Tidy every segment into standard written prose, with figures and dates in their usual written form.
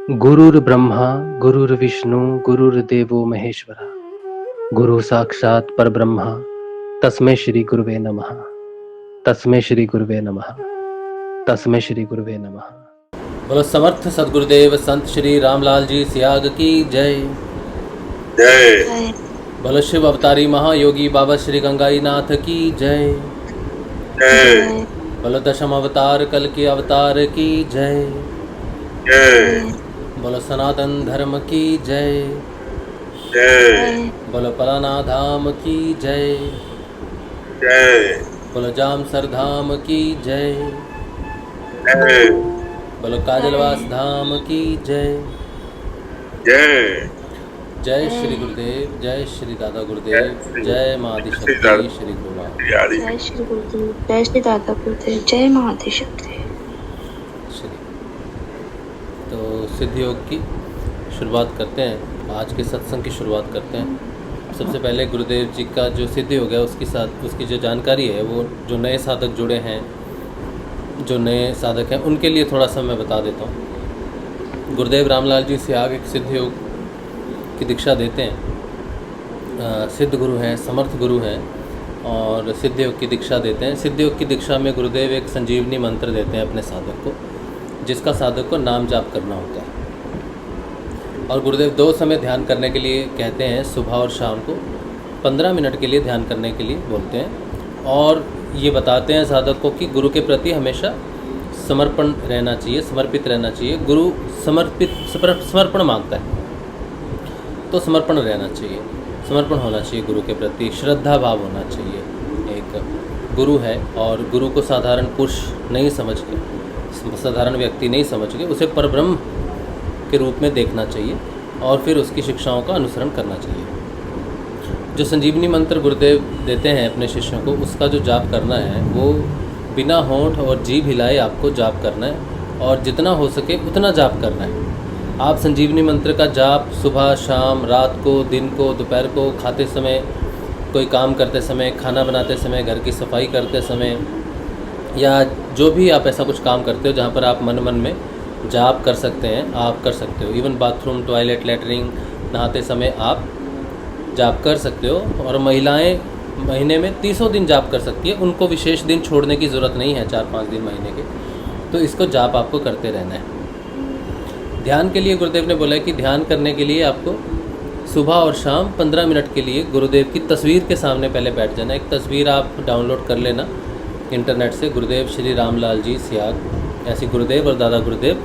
गुरुर्ब्रह्मा गुरुर्विष्णु गुरुर्देवो महेश्वरा गुरु साक्षात् परब्रह्मा तस्मै श्री गुरुवे नमः। तस्मै श्री गुरुवे नमः। तस्मै श्री गुरुवे नमः। बोलो समर्थ सदगुरुदेव संत श्री रामलाल जी सियाग की जय जय। बोलो शिव अवतारी महायोगी बाबा श्री गंगाई नाथ की जय जय बोलो दशम अवतार कल की अवतार की जय जय बोलो सनातन धर्म की जय जय बोलो पलाना धाम की जय जय बोलो जामसर धाम की जय जय बोलो काजलवास धाम की जय जय जय श्री गुरुदेव जय श्री दादा गुरुदेव जय मादी शक्ति श्री गुरुदेव जय श्री गुरुदेव जय श्री दादा गुरुदेव जय महाधिशक्ति। श्री तो सिद्ध योग की शुरुआत करते हैं। आज के सत्संग की शुरुआत करते हैं। सबसे पहले गुरुदेव जी का जो सिद्ध योग है उसकी जो जानकारी है वो जो नए साधक जुड़े हैं, जो नए साधक हैं उनके लिए थोड़ा सा मैं बता देता हूँ। गुरुदेव रामलाल जी से आगे एक सिद्ध योग की दीक्षा देते हैं। सिद्ध गुरु हैं, समर्थ गुरु हैं और सिद्ध योग की दीक्षा देते हैं। सिद्ध योग की दीक्षा में गुरुदेव एक संजीवनी मंत्र देते हैं अपने साधक को, जिसका साधक को नाम जाप करना होता है। और गुरुदेव 2 समय ध्यान करने के लिए कहते हैं, सुबह और शाम को 15 मिनट के लिए ध्यान करने के लिए बोलते हैं। और ये बताते हैं साधक को कि गुरु के प्रति हमेशा समर्पण रहना चाहिए, समर्पित रहना चाहिए। गुरु समर्पण मांगता है तो समर्पण रहना चाहिए, समर्पण होना चाहिए गुरु के प्रति, श्रद्धा भाव होना चाहिए। एक गुरु है और गुरु को साधारण पुरुष नहीं समझ के, साधारण व्यक्ति नहीं समझ के उसे परब्रह्म के रूप में देखना चाहिए और फिर उसकी शिक्षाओं का अनुसरण करना चाहिए। जो संजीवनी मंत्र गुरुदेव देते हैं अपने शिष्यों को, उसका जो जाप करना है वो बिना होंठ और जीभ हिलाए आपको जाप करना है और जितना हो सके उतना जाप करना है। आप संजीवनी मंत्र का जाप सुबह, शाम, रात को, दिन को, दोपहर को, खाते समय, कोई काम करते समय, खाना बनाते समय, घर की सफाई करते समय या जो भी आप ऐसा कुछ काम करते हो जहाँ पर आप मन में जाप कर सकते हैं, आप कर सकते हो। इवन बाथरूम, टॉयलेट, लैटरिन, नहाते समय आप जाप कर सकते हो। और महिलाएं महीने में 300 दिन जाप कर सकती है, उनको विशेष दिन छोड़ने की ज़रूरत नहीं है, 4-5 दिन महीने के। तो इसको जाप आपको करते रहना है। ध्यान के लिए गुरुदेव ने बोला है कि ध्यान करने के लिए आपको सुबह और शाम 15 मिनट के लिए गुरुदेव की तस्वीर के सामने पहले बैठ जाना। एक तस्वीर आप डाउनलोड कर लेना इंटरनेट से, गुरुदेव श्री रामलाल जी सियाग, ऐसी गुरुदेव और दादा गुरुदेव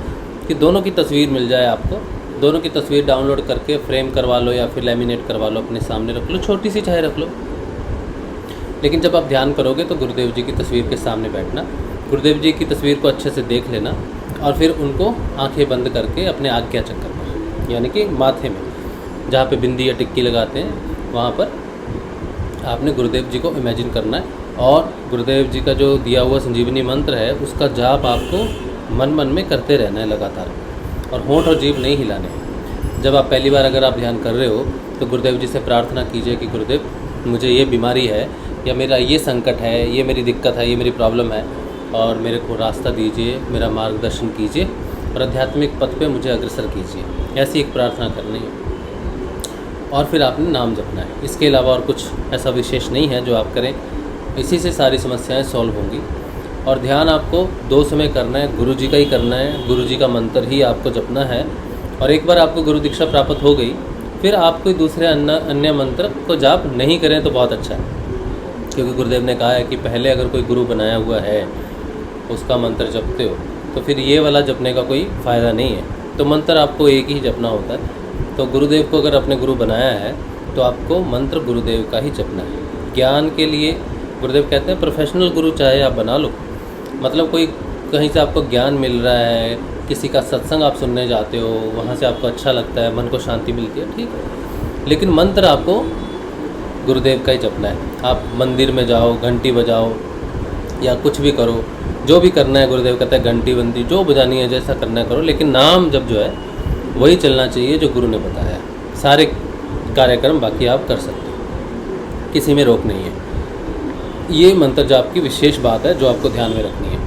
की दोनों की तस्वीर मिल जाए आपको। दोनों की तस्वीर डाउनलोड करके फ्रेम करवा लो या फिर लैमिनेट करवा लो, अपने सामने रख लो, छोटी सी चाहे रख लो। लेकिन जब आप ध्यान करोगे तो गुरुदेव जी की तस्वीर के सामने बैठना, गुरुदेव जी की तस्वीर को अच्छे से देख लेना और फिर उनको आंखें बंद करके अपने आज्ञा चक्र पर, यानी कि माथे में जहाँ पे बिंदी या टिक्की लगाते हैं वहाँ पर आपने गुरुदेव जी को इमेजिन करना है और गुरुदेव जी का जो दिया हुआ संजीवनी मंत्र है उसका जाप आपको मन में करते रहना है लगातार, और होंठ और जीभ नहीं हिलाने। जब आप पहली बार अगर आप ध्यान कर रहे हो तो गुरुदेव जी से प्रार्थना कीजिए कि गुरुदेव मुझे ये बीमारी है या मेरा ये संकट है, ये मेरी दिक्कत है, ये मेरी प्रॉब्लम है और मेरे को रास्ता दीजिए, मेरा मार्गदर्शन कीजिए और आध्यात्मिक पथ पे मुझे अग्रसर कीजिए। ऐसी एक प्रार्थना करनी है और फिर आपने नाम जपना है। इसके अलावा और कुछ ऐसा विशेष नहीं है जो आप करें, इसी से सारी समस्याएं सॉल्व होंगी। और ध्यान आपको 2 समय करना है, गुरु जी का ही करना है, गुरु जी का मंत्र ही आपको जपना है। और एक बार आपको गुरु दीक्षा प्राप्त हो गई फिर आप कोई दूसरे अन्य मंत्र को जाप नहीं करें तो बहुत अच्छा है, क्योंकि गुरुदेव ने कहा है कि पहले अगर कोई गुरु बनाया हुआ है उसका मंत्र जपते हो तो फिर ये वाला जपने का कोई फ़ायदा नहीं है। तो मंत्र आपको एक ही जपना होता है। तो गुरुदेव को अगर अपने गुरु बनाया है तो आपको मंत्र गुरुदेव का ही जपना है। ज्ञान के लिए गुरुदेव कहते हैं प्रोफेशनल गुरु चाहे आप बना लो, मतलब कोई कहीं से आपको ज्ञान मिल रहा है, किसी का सत्संग आप सुनने जाते हो, वहाँ से आपको अच्छा लगता है, मन को शांति मिलती है, ठीक है, लेकिन मंत्र आपको गुरुदेव का ही जपना है। आप मंदिर में जाओ, घंटी बजाओ या कुछ भी करो, जो भी करना है गुरुदेव कहता है घंटी बंदी जो बजानी है जैसा करना है करो, लेकिन नाम जब जो है वही चलना चाहिए जो गुरु ने बताया है। सारे कार्यक्रम बाकी आप कर सकते हो, किसी में रोक नहीं है। ये मंत्र जाप की विशेष बात है जो आपको ध्यान में रखनी है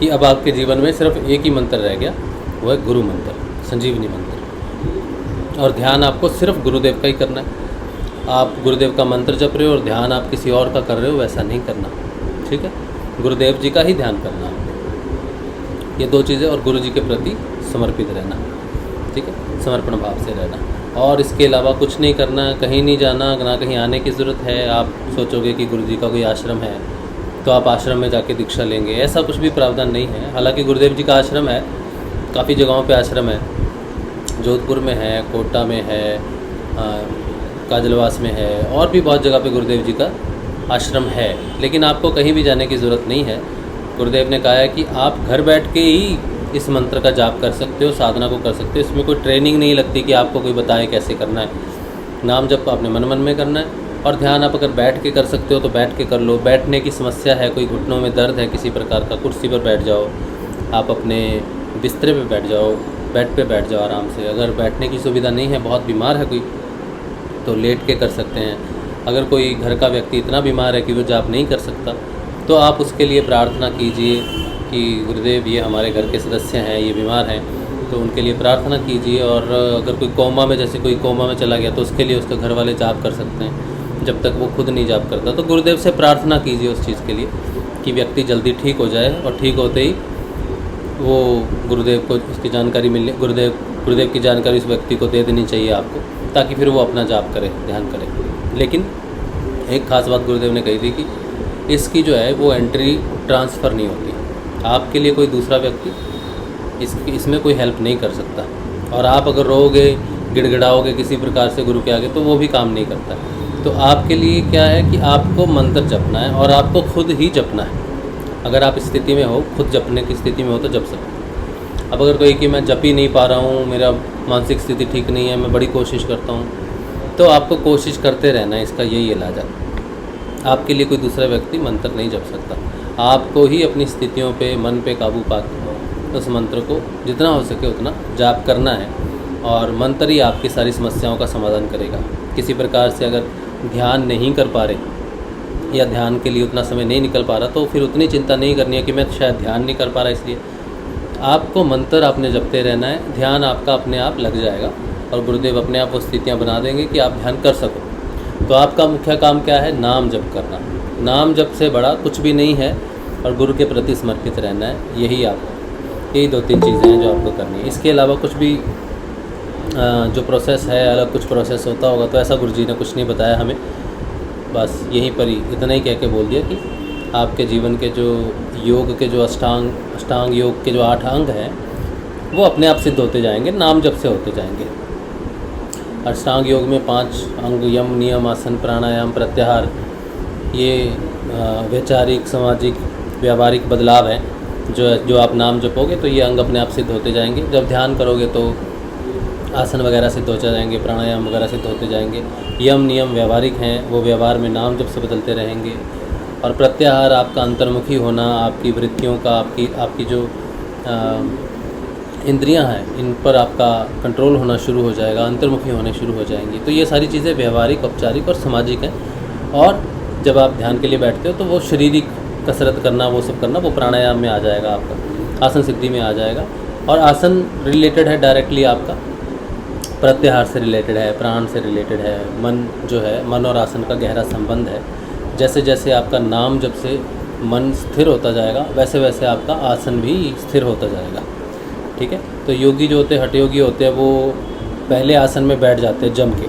कि अब आपके जीवन में सिर्फ एक ही मंत्र रह गया, वो है गुरु मंत्र। संजीवनी मंत्र। और ध्यान आपको सिर्फ गुरुदेव का ही करना है। आप गुरुदेव का मंत्र जप रहे हो और ध्यान आप किसी और का कर रहे हो, वैसा नहीं करना, ठीक है। गुरुदेव जी का ही ध्यान करना, ये दो चीज़ें। और गुरु जी के प्रति समर्पित रहना, ठीक है, समर्पण भाव से रहना। और इसके अलावा कुछ नहीं करना, कहीं नहीं जाना, ना कहीं आने की ज़रूरत है। आप सोचोगे कि गुरु जी का कोई आश्रम है तो आप आश्रम में जाके दीक्षा लेंगे, ऐसा कुछ भी प्रावधान नहीं है। हालांकि गुरुदेव जी का आश्रम है, काफ़ी जगहों पे आश्रम है, जोधपुर में है, कोटा में है, काजलवास में है, और भी बहुत जगह पे गुरुदेव जी का आश्रम है। लेकिन आपको कहीं भी जाने की ज़रूरत नहीं है। गुरुदेव ने कहा है कि आप घर बैठ के ही इस मंत्र का जाप कर सकते हो, साधना को कर सकते हो। इसमें कोई ट्रेनिंग नहीं लगती कि आपको कोई बताए कैसे करना है। नाम जप आपने मन मन में करना है। और ध्यान आप अगर बैठ के कर सकते हो तो बैठ के कर लो। बैठने की समस्या है, कोई घुटनों में दर्द है किसी प्रकार का, कुर्सी पर बैठ जाओ, आप अपने बिस्तरे पे बैठ जाओ, बेड पे बैठ जाओ आराम से। अगर बैठने की सुविधा नहीं है, बहुत बीमार है कोई, तो लेट के कर सकते हैं। अगर कोई घर का व्यक्ति इतना बीमार है कि वो जाप नहीं कर सकता, तो आप उसके लिए प्रार्थना कीजिए कि गुरुदेव ये हमारे घर के सदस्य हैं, ये बीमार हैं, तो उनके लिए प्रार्थना कीजिए। और अगर कोई कोमा में, जैसे कोई कोमा में चला गया, तो उसके लिए उसके घर वाले जाप कर सकते हैं जब तक वो खुद नहीं जाप करता। तो गुरुदेव से प्रार्थना कीजिए उस चीज़ के लिए कि व्यक्ति जल्दी ठीक हो जाए, और ठीक होते ही वो गुरुदेव को उसकी जानकारी मिलने, गुरुदेव की जानकारी उस व्यक्ति को दे देनी चाहिए आपको, ताकि फिर वो अपना जाप करे, ध्यान करे। लेकिन एक ख़ास बात गुरुदेव ने कही थी कि इसकी जो है वो एंट्री ट्रांसफ़र नहीं होती। आपके लिए कोई दूसरा व्यक्ति इसमें कोई हेल्प नहीं कर सकता। और आप अगर रोओगे, गिड़गिड़ाओगे किसी प्रकार से गुरु के आगे, तो वो भी काम नहीं करता। तो आपके लिए क्या है कि आपको मंत्र जपना है, और आपको खुद ही जपना है। अगर आप स्थिति में हो, खुद जपने की स्थिति में हो, तो जप सकते। अब अगर कोई कि मैं जप ही नहीं पा रहा हूँ, मेरा मानसिक स्थिति ठीक नहीं है, मैं बड़ी कोशिश करता हूँ, तो आपको कोशिश करते रहना है, इसका यही इलाज है। आपके लिए कोई दूसरा व्यक्ति मंत्र नहीं जप सकता। आपको ही अपनी स्थितियों पे, मन पे काबू पाकर उस मंत्र को जितना हो सके उतना जाप करना है, और मंत्र ही आपकी सारी समस्याओं का समाधान करेगा। किसी प्रकार से अगर ध्यान नहीं कर पा रहे या ध्यान के लिए उतना समय नहीं निकल पा रहा, तो फिर उतनी चिंता नहीं करनी है कि मैं शायद ध्यान नहीं कर पा रहा, इसलिए आपको मंत्र आपने जपते रहना है। ध्यान आपका अपने आप लग जाएगा, और गुरुदेव अपने आप वो स्थितियाँ बना देंगे कि आप ध्यान कर सको। तो आपका मुख्य काम क्या है? नाम जप करना। नाम जप से बड़ा कुछ भी नहीं है, और गुरु के प्रति समर्पित रहना है। यही 2-3 चीज़ें हैं जो आपको करनी है। इसके अलावा कुछ भी जो प्रोसेस है, अलग कुछ प्रोसेस होता होगा, तो ऐसा गुरु जी ने कुछ नहीं बताया हमें। बस यहीं पर ही इतना ही कह के बोल दिया कि आपके जीवन के जो योग के जो अष्टांग योग के जो 8 अंग हैं, वो अपने आप सिद्ध होते जाएंगे, नाम जप से होते जाएंगे। अष्टांग योग में 5 अंग, यम, नियम, आसन, प्राणायाम, प्रत्याहार, ये वैचारिक, सामाजिक, व्यावहारिक बदलाव हैं। जो आप नाम जपोगे तो ये अंग अपने आप सिद्ध होते जाएंगे। जब ध्यान करोगे तो आसन वगैरह सिद्ध होते जाएंगे, प्राणायाम वगैरह सिद्ध होते जाएंगे। यम, नियम व्यावहारिक हैं, वो व्यवहार में नाम जप से बदलते रहेंगे। और प्रत्याहार आपका अंतर्मुखी होना, आपकी वृत्तियों का, आपकी जो इंद्रियां हैं, इन पर आपका कंट्रोल होना शुरू हो जाएगा, अंतर्मुखी होने शुरू हो जाएंगी। तो ये सारी चीज़ें व्यवहारिक, औपचारिक और सामाजिक हैं। और जब आप ध्यान के लिए बैठते हो तो वो शारीरिक कसरत करना, वो सब करना, वो प्राणायाम में आ जाएगा, आपका आसन सिद्धि में आ जाएगा। और आसन रिलेटेड है डायरेक्टली आपका, प्रत्याहार से रिलेटेड है, प्राण से रिलेटेड है। मन जो है, मन और आसन का गहरा संबंध है। जैसे जैसे आपका नाम जब से मन स्थिर होता जाएगा, वैसे वैसे आपका आसन भी स्थिर होता जाएगा। ठीक है। तो योगी जो होते हैं, हठयोगी होते हैं, वो पहले आसन में बैठ जाते हैं, जम के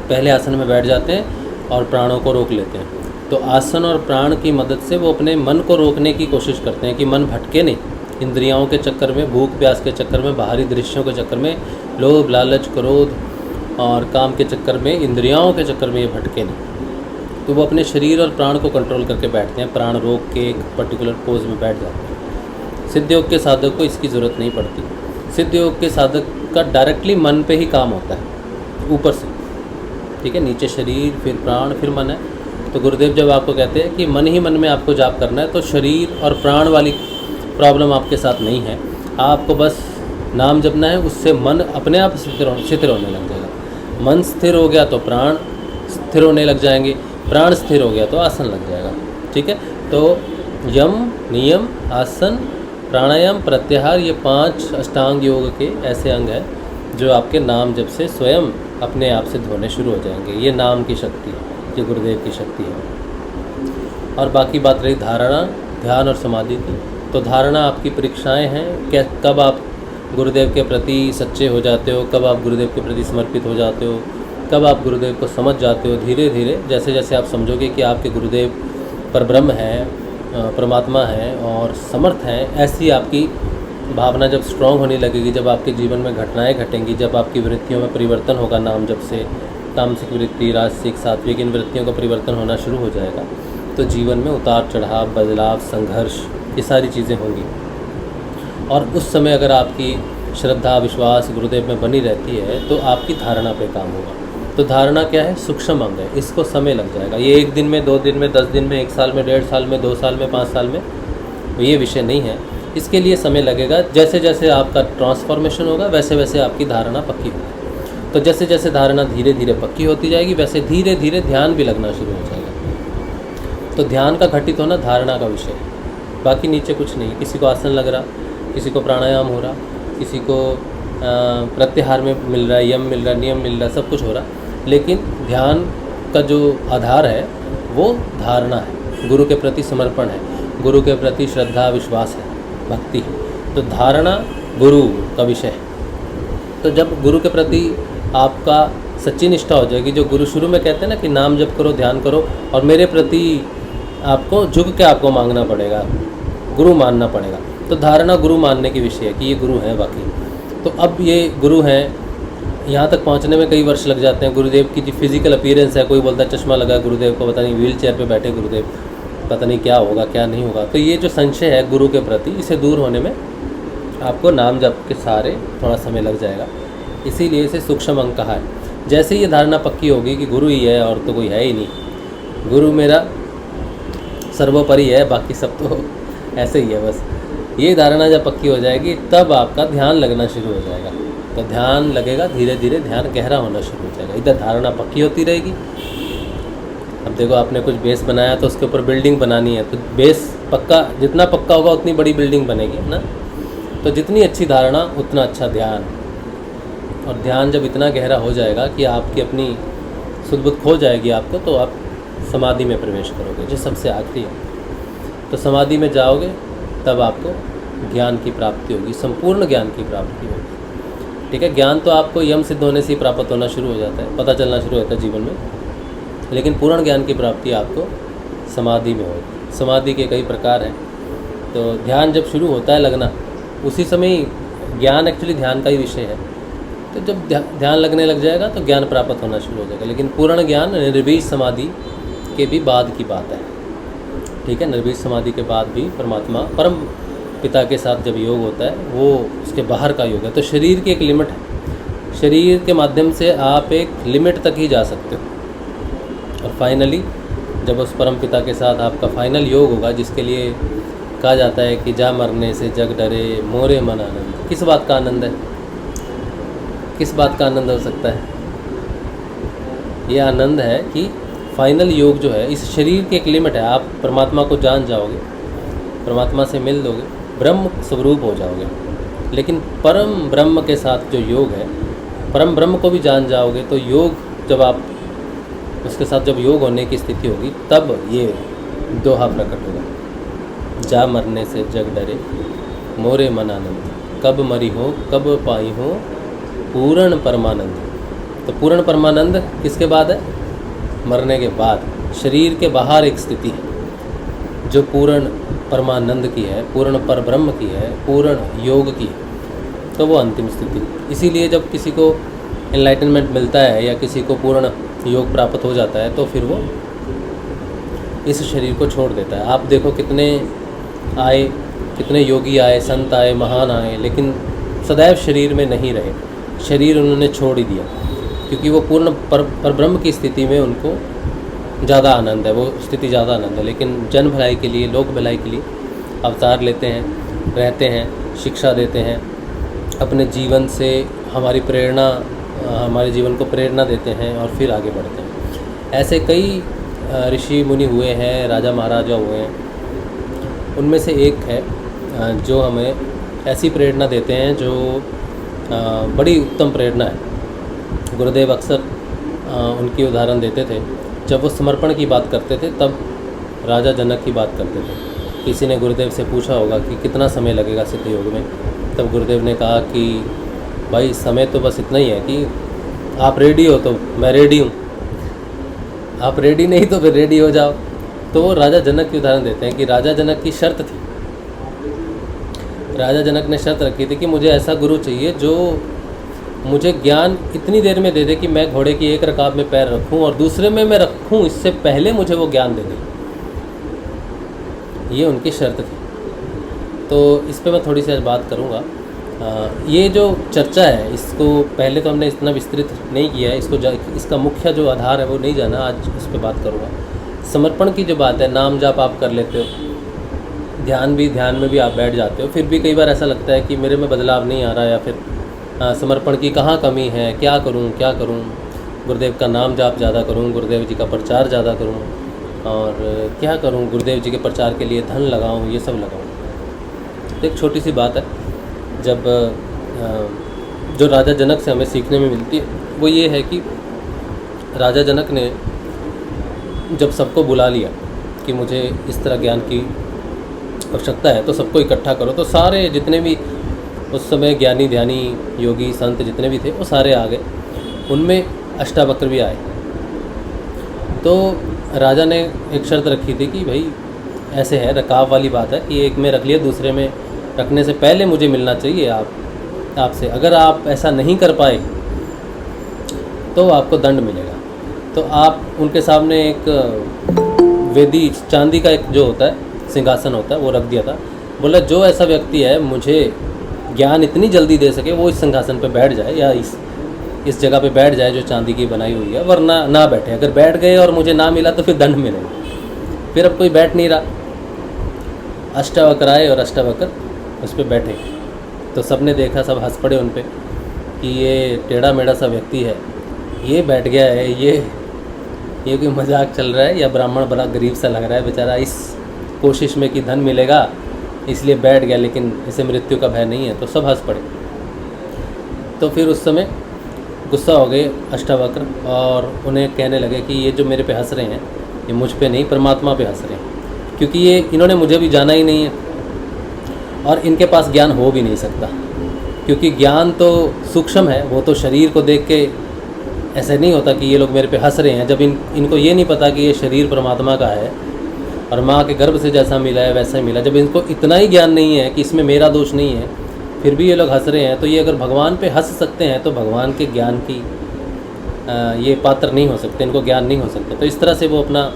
पहले आसन में बैठ जाते हैं और प्राणों को रोक लेते हैं। तो आसन और प्राण की मदद से वो अपने मन को रोकने की कोशिश करते हैं कि मन भटके नहीं, इंद्रियों के चक्कर में, भूख प्यास के चक्कर में, बाहरी दृश्यों के चक्कर में, लोभ लालच क्रोध और काम के चक्कर में, इंद्रियों के चक्कर में ये भटके नहीं। तो वो अपने शरीर और प्राण को कंट्रोल करके बैठते हैं, प्राण रोक के एक पर्टिकुलर पोज में बैठ जाते हैं। सिद्ध योग के साधक को इसकी ज़रूरत नहीं पड़ती। सिद्ध योग के साधक का डायरेक्टली मन पे ही काम होता है, ऊपर से। ठीक है, नीचे शरीर, फिर प्राण, फिर मन है। तो गुरुदेव जब आपको कहते हैं कि मन ही मन में आपको जाप करना है, तो शरीर और प्राण वाली प्रॉब्लम आपके साथ नहीं है। आपको बस नाम जपना है, उससे मन अपने आप स्थिर होने लग जाएगा। मन स्थिर हो गया तो प्राण स्थिर होने लग जाएंगे, प्राण स्थिर हो गया तो आसन लग जाएगा। ठीक है। तो यम, नियम, आसन, प्राणायाम, प्रत्याहार, ये 5 अष्टांग योग के ऐसे अंग हैं जो आपके नाम जब से स्वयं अपने आप से धोने शुरू हो जाएंगे। ये नाम की शक्ति है, ये गुरुदेव की शक्ति है। और बाकी बात रही धारणा, ध्यान और समाधि की। तो धारणा आपकी परीक्षाएं हैं, कब आप गुरुदेव के प्रति सच्चे हो जाते हो, कब आप गुरुदेव के प्रति समर्पित हो जाते हो, कब आप गुरुदेव को समझ जाते हो। धीरे धीरे जैसे जैसे आप समझोगे कि आपके गुरुदेव परब्रह्म है, परमात्मा है और समर्थ हैं, ऐसी आपकी भावना जब स्ट्रांग होने लगेगी, जब आपके जीवन में घटनाएं घटेंगी, जब आपकी वृत्तियों में परिवर्तन होगा, नाम जब से तामसिक वृत्ति, राजसिक, सात्विक, इन वृत्तियों का परिवर्तन होना शुरू हो जाएगा, तो जीवन में उतार चढ़ाव, बदलाव, संघर्ष, ये सारी चीज़ें होंगी। और उस समय अगर आपकी श्रद्धा, विश्वास गुरुदेव में बनी रहती है तो आपकी धारणा पे काम होगा। तो धारणा क्या है? सूक्ष्म अंग है, इसको समय लग जाएगा। ये 1 दिन में, 2 दिन में, 10 दिन में, 1 साल में, 1.5 साल में, 2 साल में, 5 साल में, ये विषय नहीं है। इसके लिए समय लगेगा। जैसे जैसे आपका ट्रांसफॉर्मेशन होगा वैसे वैसे आपकी धारणा पक्की होगी। तो जैसे जैसे धारणा धीरे धीरे पक्की होती जाएगी वैसे धीरे धीरे ध्यान भी लगना शुरू हो जाएगा। तो ध्यान का घटित होना धारणा का विषय है, बाकी नीचे कुछ नहीं। किसी को आसन लग रहा, किसी को प्राणायाम हो रहा, किसी को प्रत्याहार में मिल रहा है, यम मिल रहा है, नियम मिल रहा है, सब कुछ हो रहा, लेकिन ध्यान का जो आधार है वो धारणा है, गुरु के प्रति समर्पण है, गुरु के प्रति श्रद्धा, विश्वास है, भक्ति है। तो धारणा गुरु का विषय है। तो जब गुरु के प्रति आपका सच्ची निष्ठा हो जाएगी, जो गुरु शुरू में कहते हैं ना कि नाम जप करो, ध्यान करो और मेरे प्रति आपको झुक के आपको मांगना पड़ेगा, गुरु मानना पड़ेगा। तो धारणा गुरु मानने की विषय है कि ये गुरु हैं वाकई। तो अब ये गुरु हैं, यहाँ तक पहुँचने में कई वर्ष लग जाते हैं। गुरुदेव की जो फिजिकल अपीयरेंस है, कोई बोलता है चश्मा लगा गुरुदेव को, पता नहीं व्हील चेयर पर बैठे गुरुदेव, पता नहीं क्या होगा क्या नहीं होगा। तो ये जो संशय है गुरु के प्रति, इसे दूर होने में आपको नाम जप के सहारे थोड़ा समय लग जाएगा। इसीलिए इसे सूक्ष्म अंग कहा है। जैसे ये धारणा पक्की होगी कि गुरु ही है और तो कोई है ही नहीं, गुरु मेरा सर्वोपरि है, बाकी सब तो ऐसे ही है बस, ये धारणा जब पक्की हो जाएगी तब आपका ध्यान लगना शुरू हो जाएगा। तो ध्यान लगेगा, धीरे धीरे ध्यान गहरा होना शुरू हो जाएगा। इधर धारणा पक्की होती रहेगी। अब देखो आपने कुछ बेस बनाया तो उसके ऊपर बिल्डिंग बनानी है, तो बेस पक्का, जितना पक्का होगा उतनी बड़ी बिल्डिंग बनेगी ना। तो जितनी अच्छी धारणा उतना अच्छा ध्यान, और ध्यान जब इतना गहरा हो जाएगा कि आपकी अपनी सुध-बुध खो जाएगी आपको, तो आप समाधि में प्रवेश करोगे, जो सबसे आखिरी है। तो समाधि में जाओगे तब आपको ज्ञान की प्राप्ति होगी, संपूर्ण ज्ञान की प्राप्ति होगी। ठीक है, ज्ञान तो आपको यम सिद्ध होने से ही प्राप्त होना शुरू हो जाता है, पता चलना शुरू होता है जीवन में, लेकिन पूर्ण ज्ञान की प्राप्ति आपको समाधि में होगी। समाधि के कई प्रकार हैं। तो ध्यान जब शुरू होता है लगना, उसी समय ही ज्ञान एक्चुअली ध्यान का ही विषय है। तो जब ध्यान लगने लग जाएगा तो ज्ञान प्राप्त होना शुरू हो जाएगा। लेकिन पूर्ण ज्ञान निर्बीज समाधि के भी बाद की बात है। ठीक है, निर्बीज समाधि के बाद भी परमात्मा, परम पिता के साथ जब योग होता है वो उसके बाहर का योग है। तो शरीर की एक लिमिट है, शरीर के माध्यम से आप एक लिमिट तक ही जा सकते हो, और फाइनली जब उस परम पिता के साथ आपका फाइनल योग होगा, जिसके लिए कहा जाता है कि जा मरने से जग डरे मोरे मन आनंद। किस बात का आनंद है? किस बात का आनंद हो सकता है? ये आनंद है कि फाइनल योग जो है, इस शरीर की एक लिमिट है, आप परमात्मा को जान जाओगे, परमात्मा से मिल लोगे, ब्रह्म स्वरूप हो जाओगे। लेकिन परम ब्रह्म के साथ जो योग है, परम ब्रह्म को भी जान जाओगे, तो योग जब आप उसके साथ जब योग होने की स्थिति होगी, तब ये दोहा प्रकट होगा, जा मरने से जग डरे मोरे मन आनंद, कब मरी हो कब पाई हो पूर्ण परमानंद। तो पूर्ण परमानंद किसके बाद है? मरने के बाद। शरीर के बाहर एक स्थिति है जो पूर्ण परमानंद की है, पूर्ण परब्रह्म की है, पूर्ण योग की है, तो वो अंतिम स्थिति। इसीलिए जब किसी को एनलाइटनमेंट मिलता है या किसी को पूर्ण योग प्राप्त हो जाता है, तो फिर वो इस शरीर को छोड़ देता है। आप देखो कितने आए, कितने योगी आए, संत आए, महान आए, लेकिन सदैव शरीर में नहीं रहे, शरीर उन्होंने छोड़ ही दिया, क्योंकि वो पूर्ण परब्रह्म की स्थिति में उनको ज़्यादा आनंद है, वो स्थिति ज़्यादा आनंद है। लेकिन जन भलाई के लिए, लोक भलाई के लिए अवतार लेते हैं, रहते हैं, शिक्षा देते हैं, अपने जीवन से हमारी प्रेरणा, हमारे जीवन को प्रेरणा देते हैं और फिर आगे बढ़ते हैं। ऐसे कई ऋषि मुनि हुए हैं, राजा महाराजा हुए हैं। उनमें से एक है जो हमें ऐसी प्रेरणा देते हैं जो बड़ी उत्तम प्रेरणा है। गुरुदेव अक्सर उनकी उदाहरण देते थे। जब वो समर्पण की बात करते थे तब राजा जनक की बात करते थे। किसी ने गुरुदेव से पूछा होगा कि कितना समय लगेगा सिद्ध योग में, तब गुरुदेव ने कहा कि भाई समय तो बस इतना ही है कि आप रेडी हो तो मैं रेडी हूँ, आप रेडी नहीं तो फिर रेडी हो जाओ। तो वो राजा जनक की उदाहरण देते हैं कि राजा जनक की शर्त थी, राजा जनक ने शर्त रखी थी कि मुझे ऐसा गुरु चाहिए जो मुझे ज्ञान इतनी देर में दे दे कि मैं घोड़े की एक रकाब में पैर रखूं और दूसरे में मैं रखूं, इससे पहले मुझे वो ज्ञान दे दे। ये उनकी शर्त थी। तो इस पे मैं थोड़ी सी आज बात करूँगा। ये जो चर्चा है इसको पहले तो हमने इतना विस्तृत नहीं किया है, इसका मुख्य जो आधार है वो नहीं जाना, आज उस पर बात करूँगा। समर्पण की जो बात है, नाम जाप आप कर लेते हो, ध्यान में भी आप बैठ जाते हो, फिर भी कई बार ऐसा लगता है कि मेरे में बदलाव नहीं आ रहा, या फिर समर्पण की कहाँ कमी है, क्या करूँ, गुरुदेव का नाम जाप ज़्यादा करूँ, गुरुदेव जी का प्रचार ज़्यादा करूँ, और क्या करूँ, गुरुदेव जी के प्रचार के लिए धन लगाऊँ, ये सब लगाऊँ। तो एक छोटी सी बात है, जब जो राजा जनक से हमें सीखने में मिलती है वो ये है कि राजा जनक ने जब सबको बुला लिया कि मुझे इस तरह ज्ञान की आवश्यकता है तो सबको इकट्ठा करो, तो सारे जितने भी उस समय ज्ञानी ध्यानी योगी संत जितने भी थे वो सारे आ गए। उनमें अष्टावक्र भी आए। तो राजा ने एक शर्त रखी थी कि भाई ऐसे है, रकाब वाली बात है कि एक में रख लिया, दूसरे में रखने से पहले मुझे मिलना चाहिए आपसे। अगर आप ऐसा नहीं कर पाए तो आपको दंड मिलेगा। तो आप उनके सामने एक वेदी चांदी का एक जो होता है सिंहासन होता है वो रख दिया था। बोला जो ऐसा व्यक्ति है मुझे ज्ञान इतनी जल्दी दे सके वो इस सिंहासन पे बैठ जाए, या इस जगह पे बैठ जाए जो चांदी की बनाई हुई है, वरना ना बैठे। अगर बैठ गए और मुझे ना मिला तो फिर दंड मिलेगा। फिर अब कोई बैठ नहीं रहा, अष्टावक्र आए और अष्टावक्र उस पर बैठे। तो सबने देखा, सब हंस पड़े उन पर कि ये टेढ़ा मेढ़ा सा व्यक्ति है, ये बैठ गया है, ये कोई मजाक चल रहा है, या ब्राह्मण बड़ा गरीब सा लग रहा है बेचारा, इस कोशिश में कि धन मिलेगा इसलिए बैठ गया, लेकिन इसे मृत्यु का भय नहीं है। तो सब हंस पड़े। तो फिर उस समय गुस्सा हो गए अष्टावक्र और उन्हें कहने लगे कि ये जो मेरे पे हंस रहे हैं ये मुझ पे नहीं, परमात्मा पे हंस रहे हैं, क्योंकि ये इन्होंने मुझे भी जाना ही नहीं है और इनके पास ज्ञान हो भी नहीं सकता, क्योंकि ज्ञान तो सूक्ष्म है। वो तो शरीर को देख के ऐसे नहीं होता कि ये लोग मेरे पे हंस रहे हैं, जब इनको ये नहीं पता कि ये शरीर परमात्मा का है और माँ के गर्भ से जैसा मिला है वैसा ही मिला। जब इनको इतना ही ज्ञान नहीं है कि इसमें मेरा दोष नहीं है, फिर भी ये लोग हंस रहे हैं, तो ये अगर भगवान पे हंस सकते हैं तो भगवान के ज्ञान की ये पात्र नहीं हो सकते, इनको ज्ञान नहीं हो सकता। तो इस तरह से वो अपना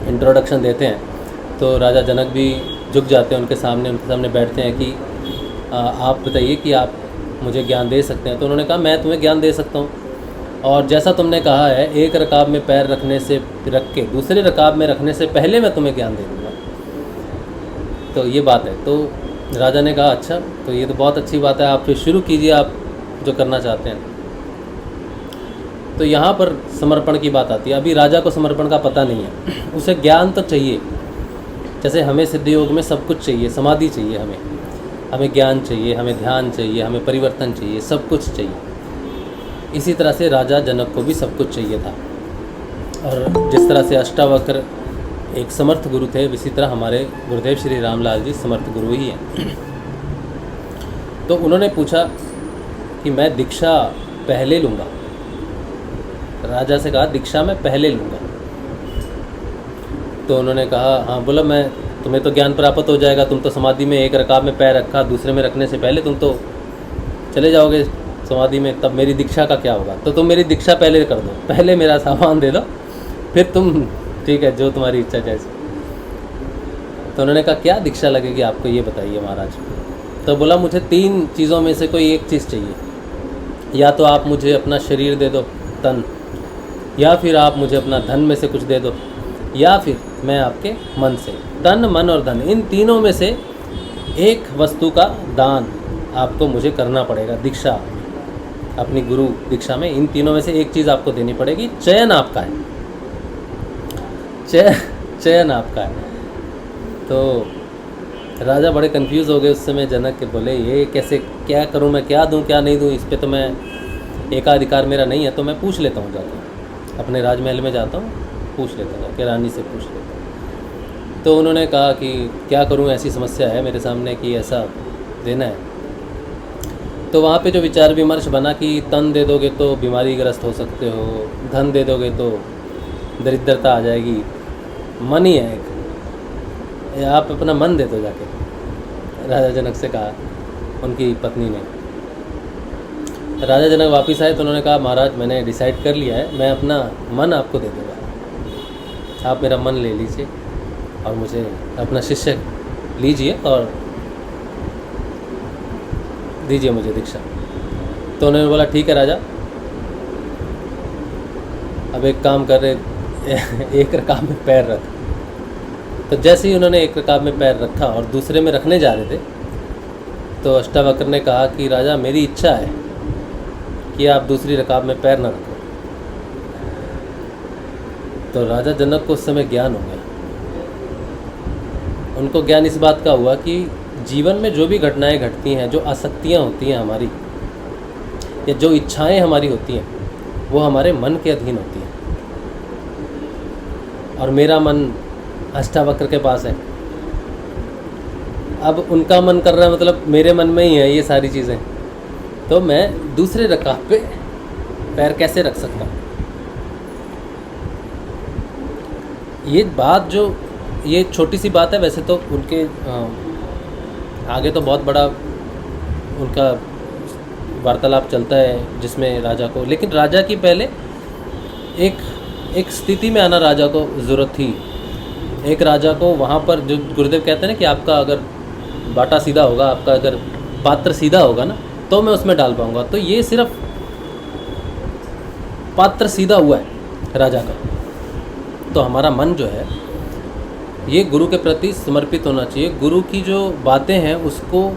इंट्रोडक्शन देते हैं। तो राजा जनक भी झुक जाते हैं उनके सामने बैठते हैं कि आप बताइए कि आप मुझे ज्ञान दे सकते हैं। तो उन्होंने कहा मैं तुम्हें ज्ञान दे सकता हूँ, और जैसा तुमने कहा है एक रकाब में पैर रखने से रख के दूसरे रकाब में रखने से पहले मैं तुम्हें ज्ञान दे दूँगा। तो ये बात है। तो राजा ने कहा अच्छा, तो ये तो बहुत अच्छी बात है, आप फिर शुरू कीजिए आप जो करना चाहते हैं। तो यहाँ पर समर्पण की बात आती है। अभी राजा को समर्पण का पता नहीं है, उसे ज्ञान तो चाहिए। जैसे हमें सिद्ध योग में सब कुछ चाहिए, समाधि चाहिए, हमें ज्ञान चाहिए, हमें ध्यान चाहिए, हमें परिवर्तन चाहिए, सब कुछ चाहिए। इसी तरह से राजा जनक को भी सब कुछ चाहिए था। और जिस तरह से अष्टावक्र एक समर्थ गुरु थे, इसी तरह हमारे गुरुदेव श्री रामलाल जी समर्थ गुरु ही हैं। तो उन्होंने पूछा कि मैं दीक्षा पहले लूँगा। राजा से कहा दीक्षा मैं पहले लूँगा। तो उन्होंने कहा हाँ। बोला मैं तुम्हें तो ज्ञान प्राप्त हो जाएगा, तुम तो समाधि में एक रकाब में पैर रखा, दूसरे में रखने से पहले तुम तो चले जाओगे समाधि में, तब मेरी दीक्षा का क्या होगा? तो तुम मेरी दीक्षा पहले कर दो, पहले मेरा सामान दे दो, फिर तुम ठीक है जो तुम्हारी इच्छा जैसे। तो उन्होंने कहा क्या दीक्षा लगेगी आपको, ये बताइए महाराज। तो बोला मुझे 3 चीज़ों में से कोई एक चीज़ चाहिए, या तो आप मुझे अपना शरीर दे दो तन, या फिर आप मुझे अपना धन में से कुछ दे दो, या फिर मैं आपके मन से, तन मन और धन, इन तीनों में से एक वस्तु का दान आपको मुझे करना पड़ेगा दीक्षा, अपनी गुरु दीक्षा में इन तीनों में से एक चीज़ आपको देनी पड़ेगी। चयन आपका है, चयन आपका है। तो राजा बड़े कंफ्यूज हो गए उस समय। जनक के बोले ये कैसे, क्या करूं मैं, क्या दूं क्या नहीं दूं, इस पे तो मैं एकाधिकार मेरा नहीं है, तो मैं पूछ लेता हूँ जाकर, अपने राजमहल में जाता हूँ, पूछ लेता हूँ कि रानी से पूछ लेता हूँ। तो उन्होंने कहा कि क्या करूँ, ऐसी समस्या है मेरे सामने कि ऐसा देना है। तो वहाँ पे जो विचार विमर्श बना कि तन दे दोगे तो बीमारी ग्रस्त हो सकते हो, धन दे दोगे तो दरिद्रता आ जाएगी, मन ही है एक, आप अपना मन दे दो जाके, राजा जनक से कहा उनकी पत्नी ने। राजा जनक वापस आए तो उन्होंने कहा महाराज मैंने डिसाइड कर लिया है, मैं अपना मन आपको दे दूँगा, आप मेरा मन ले लीजिए और मुझे अपना शिष्य लीजिए और दीजिए मुझे दीक्षा। तो उन्होंने बोला ठीक है राजा, अब एक काम कर रहे, एक रकाब में पैर रख। तो जैसे ही उन्होंने एक रकाब में पैर रखा और दूसरे में रखने जा रहे थे तो अष्टावक्र ने कहा कि राजा मेरी इच्छा है कि आप दूसरी रकाब में पैर न रखो। तो राजा जनक को उस समय ज्ञान हो गया। उनको ज्ञान इस बात का हुआ कि जीवन में जो भी घटनाएं घटती हैं, जो आसक्तियां होती हैं हमारी, या जो इच्छाएं हमारी होती हैं, वो हमारे मन के अधीन होती हैं। और मेरा मन अष्टावक्र के पास है, अब उनका मन कर रहा है, मतलब मेरे मन में ही है ये सारी चीज़ें, तो मैं दूसरे रकाब पे पैर कैसे रख सकता हूँ। ये बात जो, ये छोटी सी बात है, वैसे तो उनके आगे तो बहुत बड़ा उनका वार्तालाप चलता है जिसमें राजा को, लेकिन राजा की पहले एक स्थिति में आना राजा को ज़रूरत थी। एक राजा को वहाँ पर, जो गुरुदेव कहते हैं ना कि आपका अगर बाटा सीधा होगा, आपका अगर पात्र सीधा होगा ना, तो मैं उसमें डाल पाऊँगा। तो ये सिर्फ पात्र सीधा हुआ है राजा का। तो हमारा मन जो है ये गुरु के प्रति समर्पित होना चाहिए। गुरु की जो बातें हैं उसको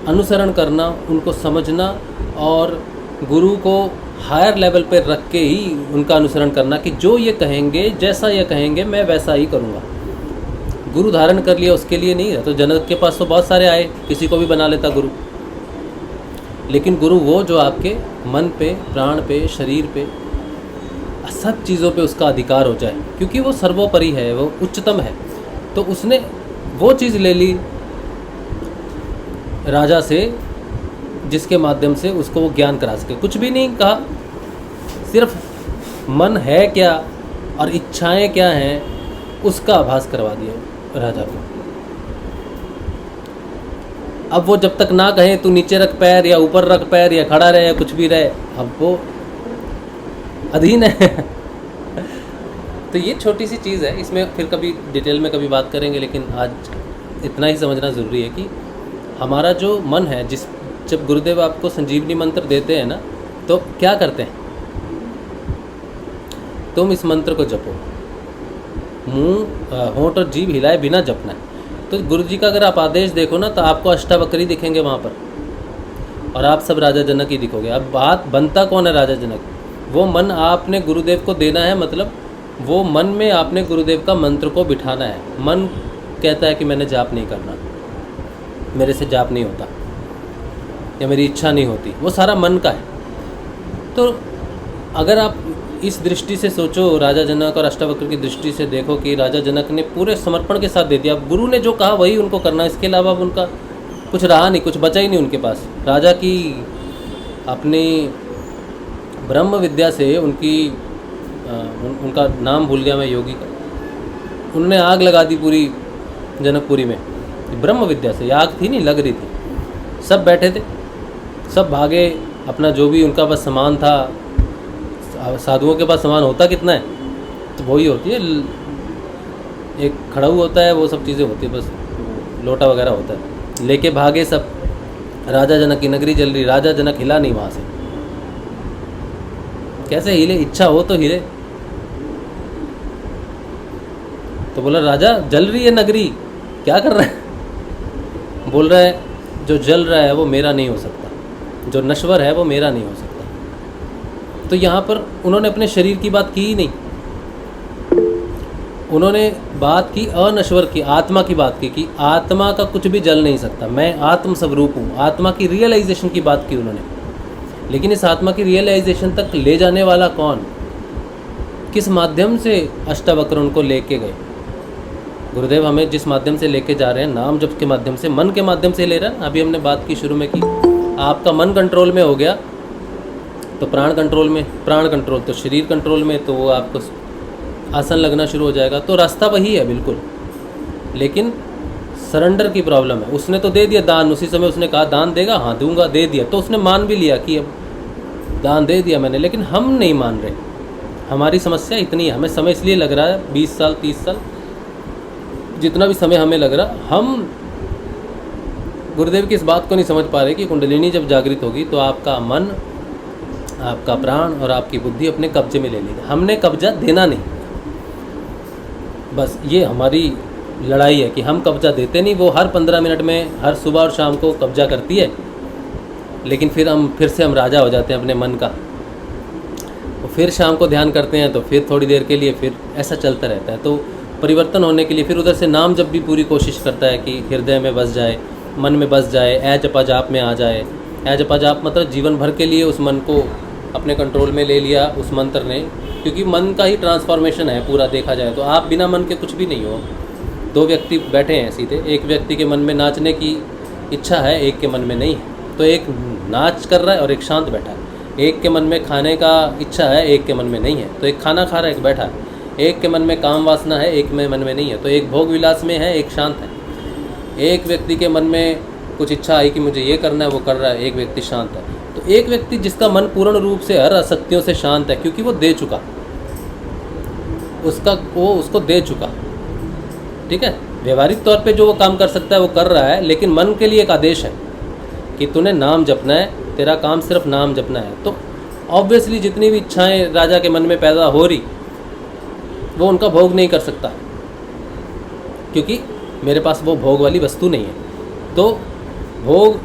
अनुसरण करना, उनको समझना और गुरु को हायर लेवल पर रख के ही उनका अनुसरण करना कि जो ये कहेंगे, जैसा ये कहेंगे मैं वैसा ही करूँगा। गुरु धारण कर लिया उसके लिए नहीं है। तो जनक के पास तो बहुत सारे आए, किसी को भी बना लेता गुरु, लेकिन गुरु वो जो आपके मन पे, प्राण पे, शरीर पे, सब चीज़ों पे उसका अधिकार हो जाए, क्योंकि वो सर्वोपरि है, वो उच्चतम है। तो उसने वो चीज़ ले ली राजा से जिसके माध्यम से उसको वो ज्ञान करा सके। कुछ भी नहीं कहा, सिर्फ मन है क्या और इच्छाएं क्या हैं उसका आभास करवा दिया राजा को। अब वो जब तक ना कहे तू नीचे रख पैर या ऊपर रख पैर या खड़ा रहे या कुछ भी रहे, अब वो अधीन है। तो ये छोटी सी चीज़ है, इसमें फिर कभी डिटेल में कभी बात करेंगे, लेकिन आज इतना ही समझना ज़रूरी है कि हमारा जो मन है, जब गुरुदेव आपको संजीवनी मंत्र देते हैं ना, तो क्या करते हैं, तुम इस मंत्र को जपो, मुंह, होंठ और जीभ हिलाए बिना जपना है। तो गुरु जी का अगर आप आदेश देखो ना, तो आपको अष्टावक्र दिखेंगे वहाँ पर, और आप सब राजा जनक ही दिखोगे। अब बात बनता कौन है राजा जनक? वो मन आपने गुरुदेव को देना है, मतलब वो मन में आपने गुरुदेव का मंत्र को बिठाना है। मन कहता है कि मैंने जाप नहीं करना, मेरे से जाप नहीं होता, या मेरी इच्छा नहीं होती, वो सारा मन का है। तो अगर आप इस दृष्टि से सोचो, राजा जनक और अष्टावक्र की दृष्टि से देखो कि राजा जनक ने पूरे समर्पण के साथ दे दिया। गुरु ने जो कहा वही उनको करना, इसके अलावा अब उनका कुछ रहा नहीं, कुछ बचा ही नहीं उनके पास। राजा की अपनी ब्रह्म विद्या से उनका नाम भूल गया मैं, योगी का, उन्होंने आग लगा दी पूरी जनकपुरी में। ब्रह्म विद्या से आग थी नहीं लग रही थी, सब बैठे थे, सब भागे, अपना जो भी उनका पास सामान था, साधुओं के पास सामान होता कितना है, तो वही होती है, एक खड़ाऊ होता है, वो सब चीज़ें होती है, बस लोटा वगैरह होता है, लेके भागे सब। राजा जनक की नगरी जल रही, राजा जनक हिला नहीं वहाँ से। कैसे हिले? इच्छा हो तो हिले। तो बोला राजा जल रही है नगरी, क्या कर रहा है? बोल रहा है जो जल रहा है वो मेरा नहीं हो सकता, जो नश्वर है वो मेरा नहीं हो सकता। तो यहाँ पर उन्होंने अपने शरीर की बात की ही नहीं, उन्होंने बात की अनश्वर की, आत्मा की बात की कि आत्मा का कुछ भी जल नहीं सकता, मैं आत्म स्वरूप हूँ। आत्मा की रियलाइजेशन की बात की उन्होंने। लेकिन इस आत्मा की रियलाइजेशन तक ले जाने वाला कौन, किस माध्यम से अष्टावक्र उनको लेके गए? गुरुदेव हमें जिस माध्यम से लेके जा रहे हैं, नाम जप के माध्यम से, मन के माध्यम से ले रहे हैं। अभी हमने बात की शुरू में की, आपका मन कंट्रोल में हो गया तो प्राण कंट्रोल में, प्राण कंट्रोल तो शरीर कंट्रोल में, तो वो आपको आसन लगना शुरू हो जाएगा। तो रास्ता वही है बिल्कुल, लेकिन सरेंडर की प्रॉब्लम है। उसने तो दे दिया दान, उसी समय उसने कहा दान देगा, हाँ दूंगा, दे दिया, तो उसने मान भी लिया कि अब दान दे दिया मैंने, लेकिन हम नहीं मान रहे। हमारी समस्या इतनी है, हमें समय इसलिए लग रहा है 20 साल 30 साल जितना भी समय हमें लग रहा, हम गुरुदेव की इस बात को नहीं समझ पा रहे कि कुंडलिनी जब जागृत होगी तो आपका मन, आपका प्राण और आपकी बुद्धि अपने कब्जे में ले लेगी। हमने कब्जा देना नहीं, बस ये हमारी लड़ाई है कि हम कब्जा देते नहीं। वो हर 15 मिनट में, हर सुबह और शाम को कब्जा करती है, लेकिन फिर से हम राजा हो जाते हैं अपने मन का। और फिर शाम को ध्यान करते हैं तो फिर थोड़ी देर के लिए, फिर ऐसा चलता रहता है। तो परिवर्तन होने के लिए फिर उधर से नाम जब भी पूरी कोशिश करता है कि हृदय में बस जाए, मन में बस जाए, ए जपा जाप में आ जाए। ए जपा जाप मतलब जीवन भर के लिए उस मन को अपने कंट्रोल में ले लिया उस मंत्र ने, क्योंकि मन का ही ट्रांसफॉर्मेशन है पूरा देखा जाए तो। आप बिना मन के कुछ भी नहीं हो। दो व्यक्ति बैठे हैं सीधे, एक व्यक्ति के मन में नाचने की इच्छा है, एक के मन में नहीं है, तो एक नाच कर रहा है और एक शांत बैठा है। एक के मन में खाने का इच्छा है, एक के मन में नहीं है, तो एक खाना खा रहा है, एक बैठा है। एक के मन में काम वासना है, एक में मन में नहीं है, तो एक भोग विलास में है, एक शांत है। एक व्यक्ति के मन में कुछ इच्छा आई कि मुझे ये करना है, वो कर रहा है, एक व्यक्ति शांत है। तो एक व्यक्ति जिसका मन पूर्ण रूप से हर असत्यों से शांत है, क्योंकि वो दे चुका, वो उसको दे चुका, ठीक है। व्यवहारिक तौर पे जो वो काम कर सकता है वो कर रहा है, लेकिन मन के लिए एक आदेश है कि तूने नाम जपना है, तेरा काम सिर्फ नाम जपना है। तो ऑब्वियसली जितनी भी इच्छाएं राजा के मन में पैदा हो रही, वो उनका भोग नहीं कर सकता, क्योंकि मेरे पास वो भोग वाली वस्तु नहीं है। तो भोग,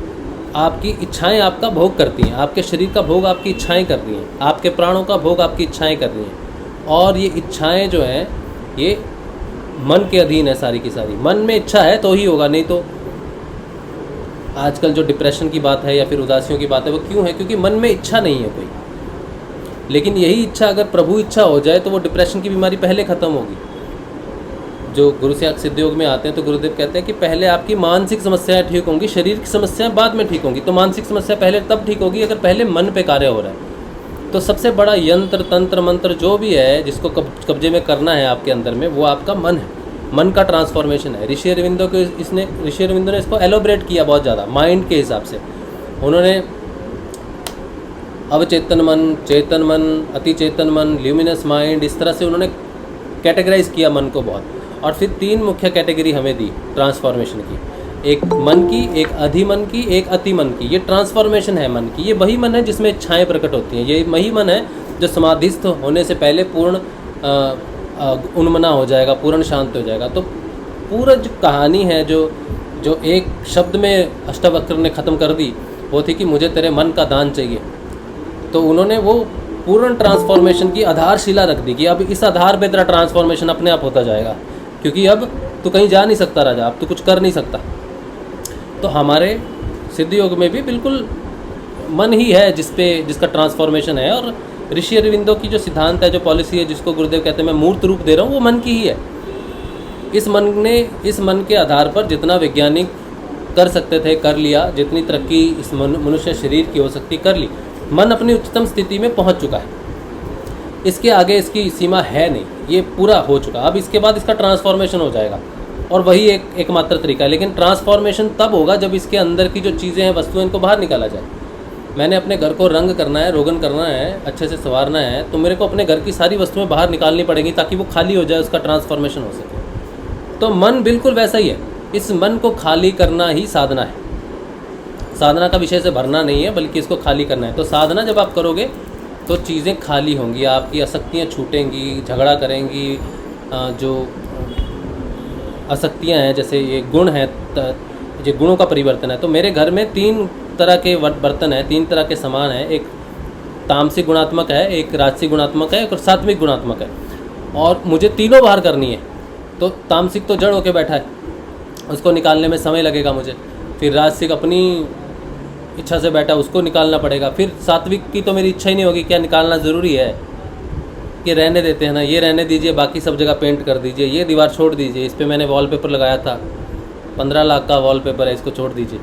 आपकी इच्छाएं आपका भोग करती हैं, आपके शरीर का भोग आपकी इच्छाएं कर रही हैं, आपके प्राणों का भोग आपकी इच्छाएं कर रही हैं। और ये इच्छाएं जो हैं ये मन के अधीन है सारी की सारी। मन में इच्छा है तो ही होगा, नहीं तो आजकल जो डिप्रेशन की बात है या फिर उदासियों की बात है वो क्यों है? क्योंकि मन में इच्छा नहीं है कोई। लेकिन यही इच्छा अगर प्रभु इच्छा हो जाए तो वो डिप्रेशन की बीमारी पहले ख़त्म होगी। जो गुरु से सिद्ध योग में आते हैं तो गुरुदेव कहते हैं कि पहले आपकी मानसिक समस्याएं ठीक होंगी, शरीर की समस्याएं बाद में ठीक होंगी। तो मानसिक समस्या पहले तब ठीक होगी अगर पहले मन पे कार्य हो रहा है। तो सबसे बड़ा यंत्र, तंत्र, मंत्र जो भी है जिसको कब्जे में करना है आपके अंदर में, वो आपका मन है। मन का ट्रांसफॉर्मेशन है। ऋषि अरविंदो ने इसको एलोबरेट किया बहुत ज़्यादा माइंड के हिसाब से। उन्होंने अवचेतन मन, चेतन मन, अति चेतन मन, ल्यूमिनस माइंड, इस तरह से उन्होंने कैटेगराइज किया मन को बहुत। और फिर 3 मुख्य कैटेगरी हमें दी ट्रांसफॉर्मेशन की, एक मन की, एक अधिमन की, एक अति मन की। ये ट्रांसफॉर्मेशन है मन की। ये वही मन है जिसमें इच्छाएं प्रकट होती हैं। ये वही मन है जो समाधिस्थ होने से पहले पूर्ण उन्मना हो जाएगा, पूर्ण शांत हो जाएगा। तो पूरा जो कहानी है जो एक शब्द में अष्टावक्र ने ख़त्म कर दी, वो थी कि मुझे तेरे मन का दान चाहिए। तो उन्होंने वो पूर्ण ट्रांसफॉर्मेशन की आधारशिला रख दी कि अब इस आधार पे तेरा ट्रांसफॉर्मेशन अपने आप होता जाएगा, क्योंकि अब तू कहीं जा नहीं सकता राजा, अब तू कुछ कर नहीं सकता। तो हमारे सिद्ध योग में भी बिल्कुल मन ही है जिसका ट्रांसफॉर्मेशन है। और ऋषि अरविंदो की जो सिद्धांत है, जो पॉलिसी है, जिसको गुरुदेव कहते हैं मैं मूर्त रूप दे रहा हूँ, वो मन की ही है। इस मन के आधार पर जितना वैज्ञानिक कर सकते थे कर लिया, जितनी तरक्की इस मनुष्य शरीर की हो सकती कर ली। मन अपनी उच्चतम स्थिति में पहुँच चुका है, इसके आगे इसकी सीमा है नहीं, ये पूरा हो चुका। अब इसके बाद इसका ट्रांसफॉर्मेशन हो जाएगा और वही एकमात्र तरीका है। लेकिन ट्रांसफॉर्मेशन तब होगा जब इसके अंदर की जो चीज़ें हैं, वस्तुएं, इनको बाहर निकाला जाए। मैंने अपने घर को रंग करना है, रोगन करना है, अच्छे से संवारना है, तो मेरे को अपने घर की सारी वस्तुएं बाहर निकालनी पड़ेंगी ताकि वो खाली हो जाए, उसका ट्रांसफॉर्मेशन हो सके। तो मन बिल्कुल वैसा ही है। इस मन को खाली करना ही साधना है। साधना का विषय से भरना नहीं है, बल्कि इसको खाली करना है। तो साधना जब आप करोगे तो चीज़ें खाली होंगी, आपकी आसक्तियाँ छूटेंगी, झगड़ा करेंगी। जो आसक्तियाँ हैं, जैसे ये गुण है, ये गुणों का परिवर्तन है। तो मेरे घर में 3 तरह के बर्तन हैं, 3 तरह के सामान हैं। एक तामसिक गुणात्मक है, एक राजसिक गुणात्मक है, एक और सात्विक गुणात्मक है। और मुझे तीनों बाहर करनी है। तो तामसिक तो जड़ होके बैठा है, उसको निकालने में समय लगेगा मुझे। फिर राजसिक अपनी इच्छा से बैठा, उसको निकालना पड़ेगा। फिर सात्विक की तो मेरी इच्छा ही नहीं होगी, क्या निकालना ज़रूरी है कि रहने देते हैं ना, ये रहने दीजिए, बाकी सब जगह पेंट कर दीजिए, ये दीवार छोड़ दीजिए, इस पर मैंने वॉलपेपर लगाया था, 15 लाख का वॉलपेपर है, इसको छोड़ दीजिए,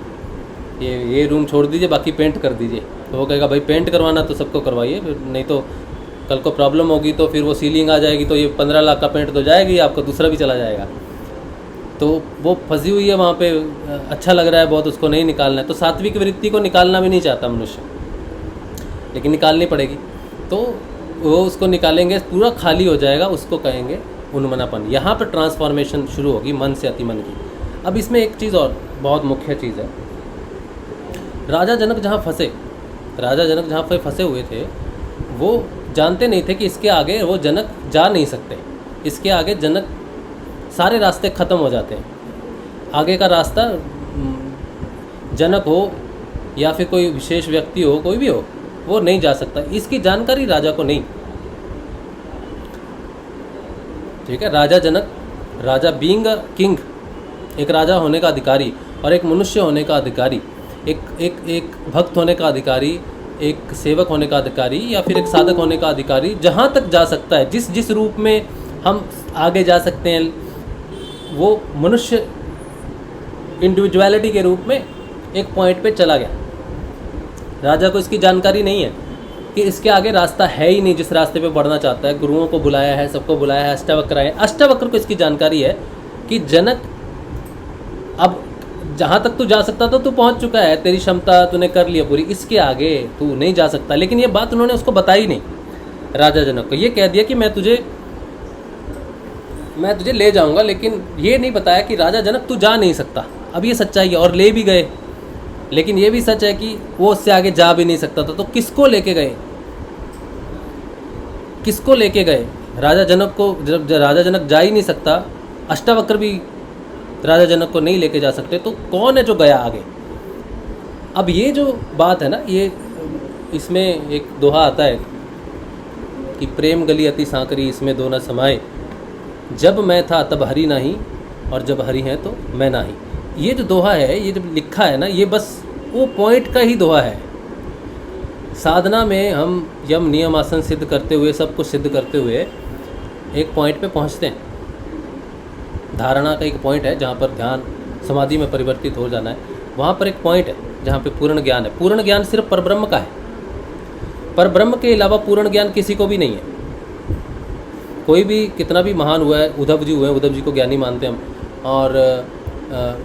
ये रूम छोड़ दीजिए, बाकी पेंट कर दीजिए। तो वो कहेगा भाई पेंट करवाना तो सबको करवाइए, फिर नहीं तो कल को प्रॉब्लम होगी तो फिर वो सीलिंग आ जाएगी, तो ये 15 लाख का पेंट तो जाएगी, आपका दूसरा भी चला जाएगा। तो वो फंसी हुई है वहाँ पे, अच्छा लग रहा है बहुत, उसको नहीं निकालना है। तो सात्विक वृत्ति को निकालना भी नहीं चाहता मनुष्य, लेकिन निकालनी पड़ेगी। तो वो उसको निकालेंगे, पूरा खाली हो जाएगा, उसको कहेंगे उन्मनापन। यहाँ पर ट्रांसफॉर्मेशन शुरू होगी मन से अतिमन की। अब इसमें एक चीज़ और बहुत मुख्य चीज़ है, राजा जनक जहाँ पे फंसे हुए थे, वो जानते नहीं थे कि इसके आगे वो जनक जा नहीं सकते, इसके आगे जनक सारे रास्ते ख़त्म हो जाते हैं। आगे का रास्ता जनक हो या फिर कोई विशेष व्यक्ति हो, कोई भी हो, वो नहीं जा सकता। इसकी जानकारी राजा को नहीं। ठीक है, राजा जनक, राजा बीइंग अ किंग, एक राजा होने का अधिकारी और एक मनुष्य होने का अधिकारी, एक भक्त होने का अधिकारी, एक सेवक होने का अधिकारी या फिर एक साधक होने का अधिकारी, जहाँ तक जा सकता है, जिस रूप में हम आगे जा सकते हैं, वो मनुष्य इंडिविजुअलिटी के रूप में एक पॉइंट पे चला गया। राजा को इसकी जानकारी नहीं है कि इसके आगे रास्ता है ही नहीं, जिस रास्ते पे बढ़ना चाहता है। गुरुओं को बुलाया है, सबको बुलाया है, अष्टावक्र आए, अष्टावक्र को इसकी जानकारी है कि जनक अब जहाँ तक तू जा सकता था तू पहुँच चुका है, तेरी क्षमता तूने कर लिया पूरी, इसके आगे तू नहीं जा सकता। लेकिन ये बात उन्होंने उसको बताई नहीं, राजा जनक को। ये कह दिया कि मैं तुझे ले जाऊंगा, लेकिन ये नहीं बताया कि राजा जनक तू जा नहीं सकता। अब ये सच्चाई है, और ले भी गए, लेकिन ये भी सच है कि वो उससे आगे जा भी नहीं सकता था। तो किसको लेके गए? राजा जनक को। जब राजा जनक जा ही नहीं सकता, अष्टावक्र भी राजा जनक को नहीं लेके जा सकते, तो कौन है जो गया आगे? अब ये जो बात है ना, ये इसमें एक दोहा आता है कि प्रेम गली अति सांकरी, इसमें दो न समाए, जब मैं था तब हरि नाही, और जब हरि है तो मैं नाही। ये जो दोहा है, ये जब लिखा है ना, ये बस वो पॉइंट का ही दोहा है। साधना में हम यम नियम आसन सिद्ध करते हुए, सब कुछ सिद्ध करते हुए एक पॉइंट पे पहुंचते हैं। धारणा का एक पॉइंट है जहाँ पर ध्यान समाधि में परिवर्तित हो जाना है। वहाँ पर एक पॉइंट है जहाँ पे पूर्ण ज्ञान है। पूर्ण ज्ञान सिर्फ परब्रह्म का है, परब्रह्म के अलावा पूर्ण ज्ञान किसी को भी नहीं है। कोई भी कितना भी महान हुआ है, उद्धव जी हुए हैं, उद्धव जी को ज्ञानी मानते हैं हम, और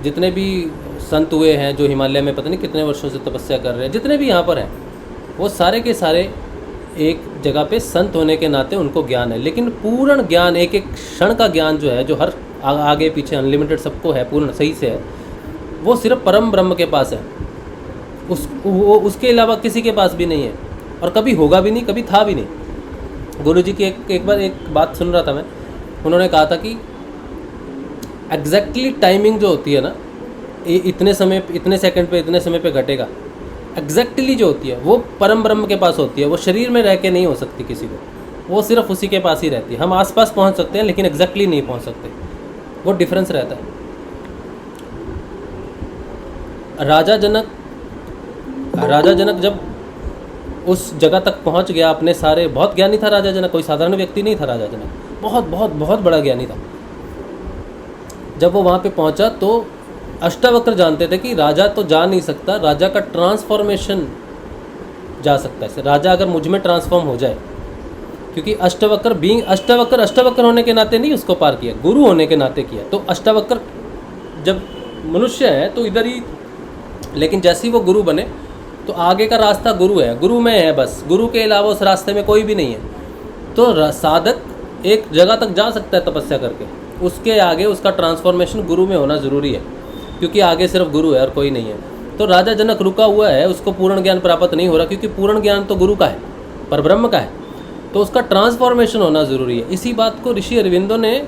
जितने भी संत हुए हैं जो हिमालय में पता नहीं कितने वर्षों से तपस्या कर रहे हैं, जितने भी यहाँ पर हैं, वो सारे के सारे एक जगह पे संत होने के नाते उनको ज्ञान है। लेकिन पूर्ण ज्ञान, एक एक क्षण का ज्ञान जो है, जो हर आगे पीछे अनलिमिटेड सबको है, पूर्ण सही से है, वो सिर्फ परम ब्रह्म के पास है। उसके अलावा किसी के पास भी नहीं है, और कभी होगा भी नहीं, कभी था भी नहीं। गुरुजी की एक बार एक बात सुन रहा था मैं, उन्होंने कहा था कि एग्जैक्टली टाइमिंग जो होती है ना, इतने समय, इतने सेकंड पे, इतने समय पे घटेगा, एग्जैक्टली जो होती है वो परम ब्रह्म के पास होती है। वो शरीर में रह के नहीं हो सकती किसी को, वो सिर्फ उसी के पास ही रहती है। हम आसपास पहुंच सकते हैं लेकिन एग्जैक्टली नहीं पहुंच सकते, वो डिफरेंस रहता है। राजा जनक जब उस जगह तक पहुंच गया, अपने सारे, बहुत ज्ञानी था राजा जनक, कोई साधारण व्यक्ति नहीं था राजा जनक, बहुत बहुत बहुत बड़ा ज्ञानी था। जब वो वहाँ पे पहुँचा तो अष्टावक्र जानते थे कि राजा तो जा नहीं सकता, राजा का ट्रांसफॉर्मेशन जा सकता है। राजा अगर मुझ में ट्रांसफॉर्म हो जाए, क्योंकि अष्टावक्र होने के नाते नहीं उसको पार किया, गुरु होने के नाते किया। तो अष्टावक्र जब मनुष्य है तो इधर ही, लेकिन जैसे ही वो गुरु बने तो आगे का रास्ता गुरु है, गुरु में है बस, गुरु के अलावा उस रास्ते में कोई भी नहीं है। तो साधक एक जगह तक जा सकता है तपस्या करके, उसके आगे उसका ट्रांसफॉर्मेशन गुरु में होना ज़रूरी है, क्योंकि आगे सिर्फ गुरु है और कोई नहीं है। तो राजा जनक रुका हुआ है, उसको पूर्ण ज्ञान प्राप्त नहीं हो रहा, क्योंकि पूर्ण ज्ञान तो गुरु का है, परब्रह्म का है, तो उसका ट्रांसफॉर्मेशन होना ज़रूरी है। इसी बात को ऋषि अरविंदो ने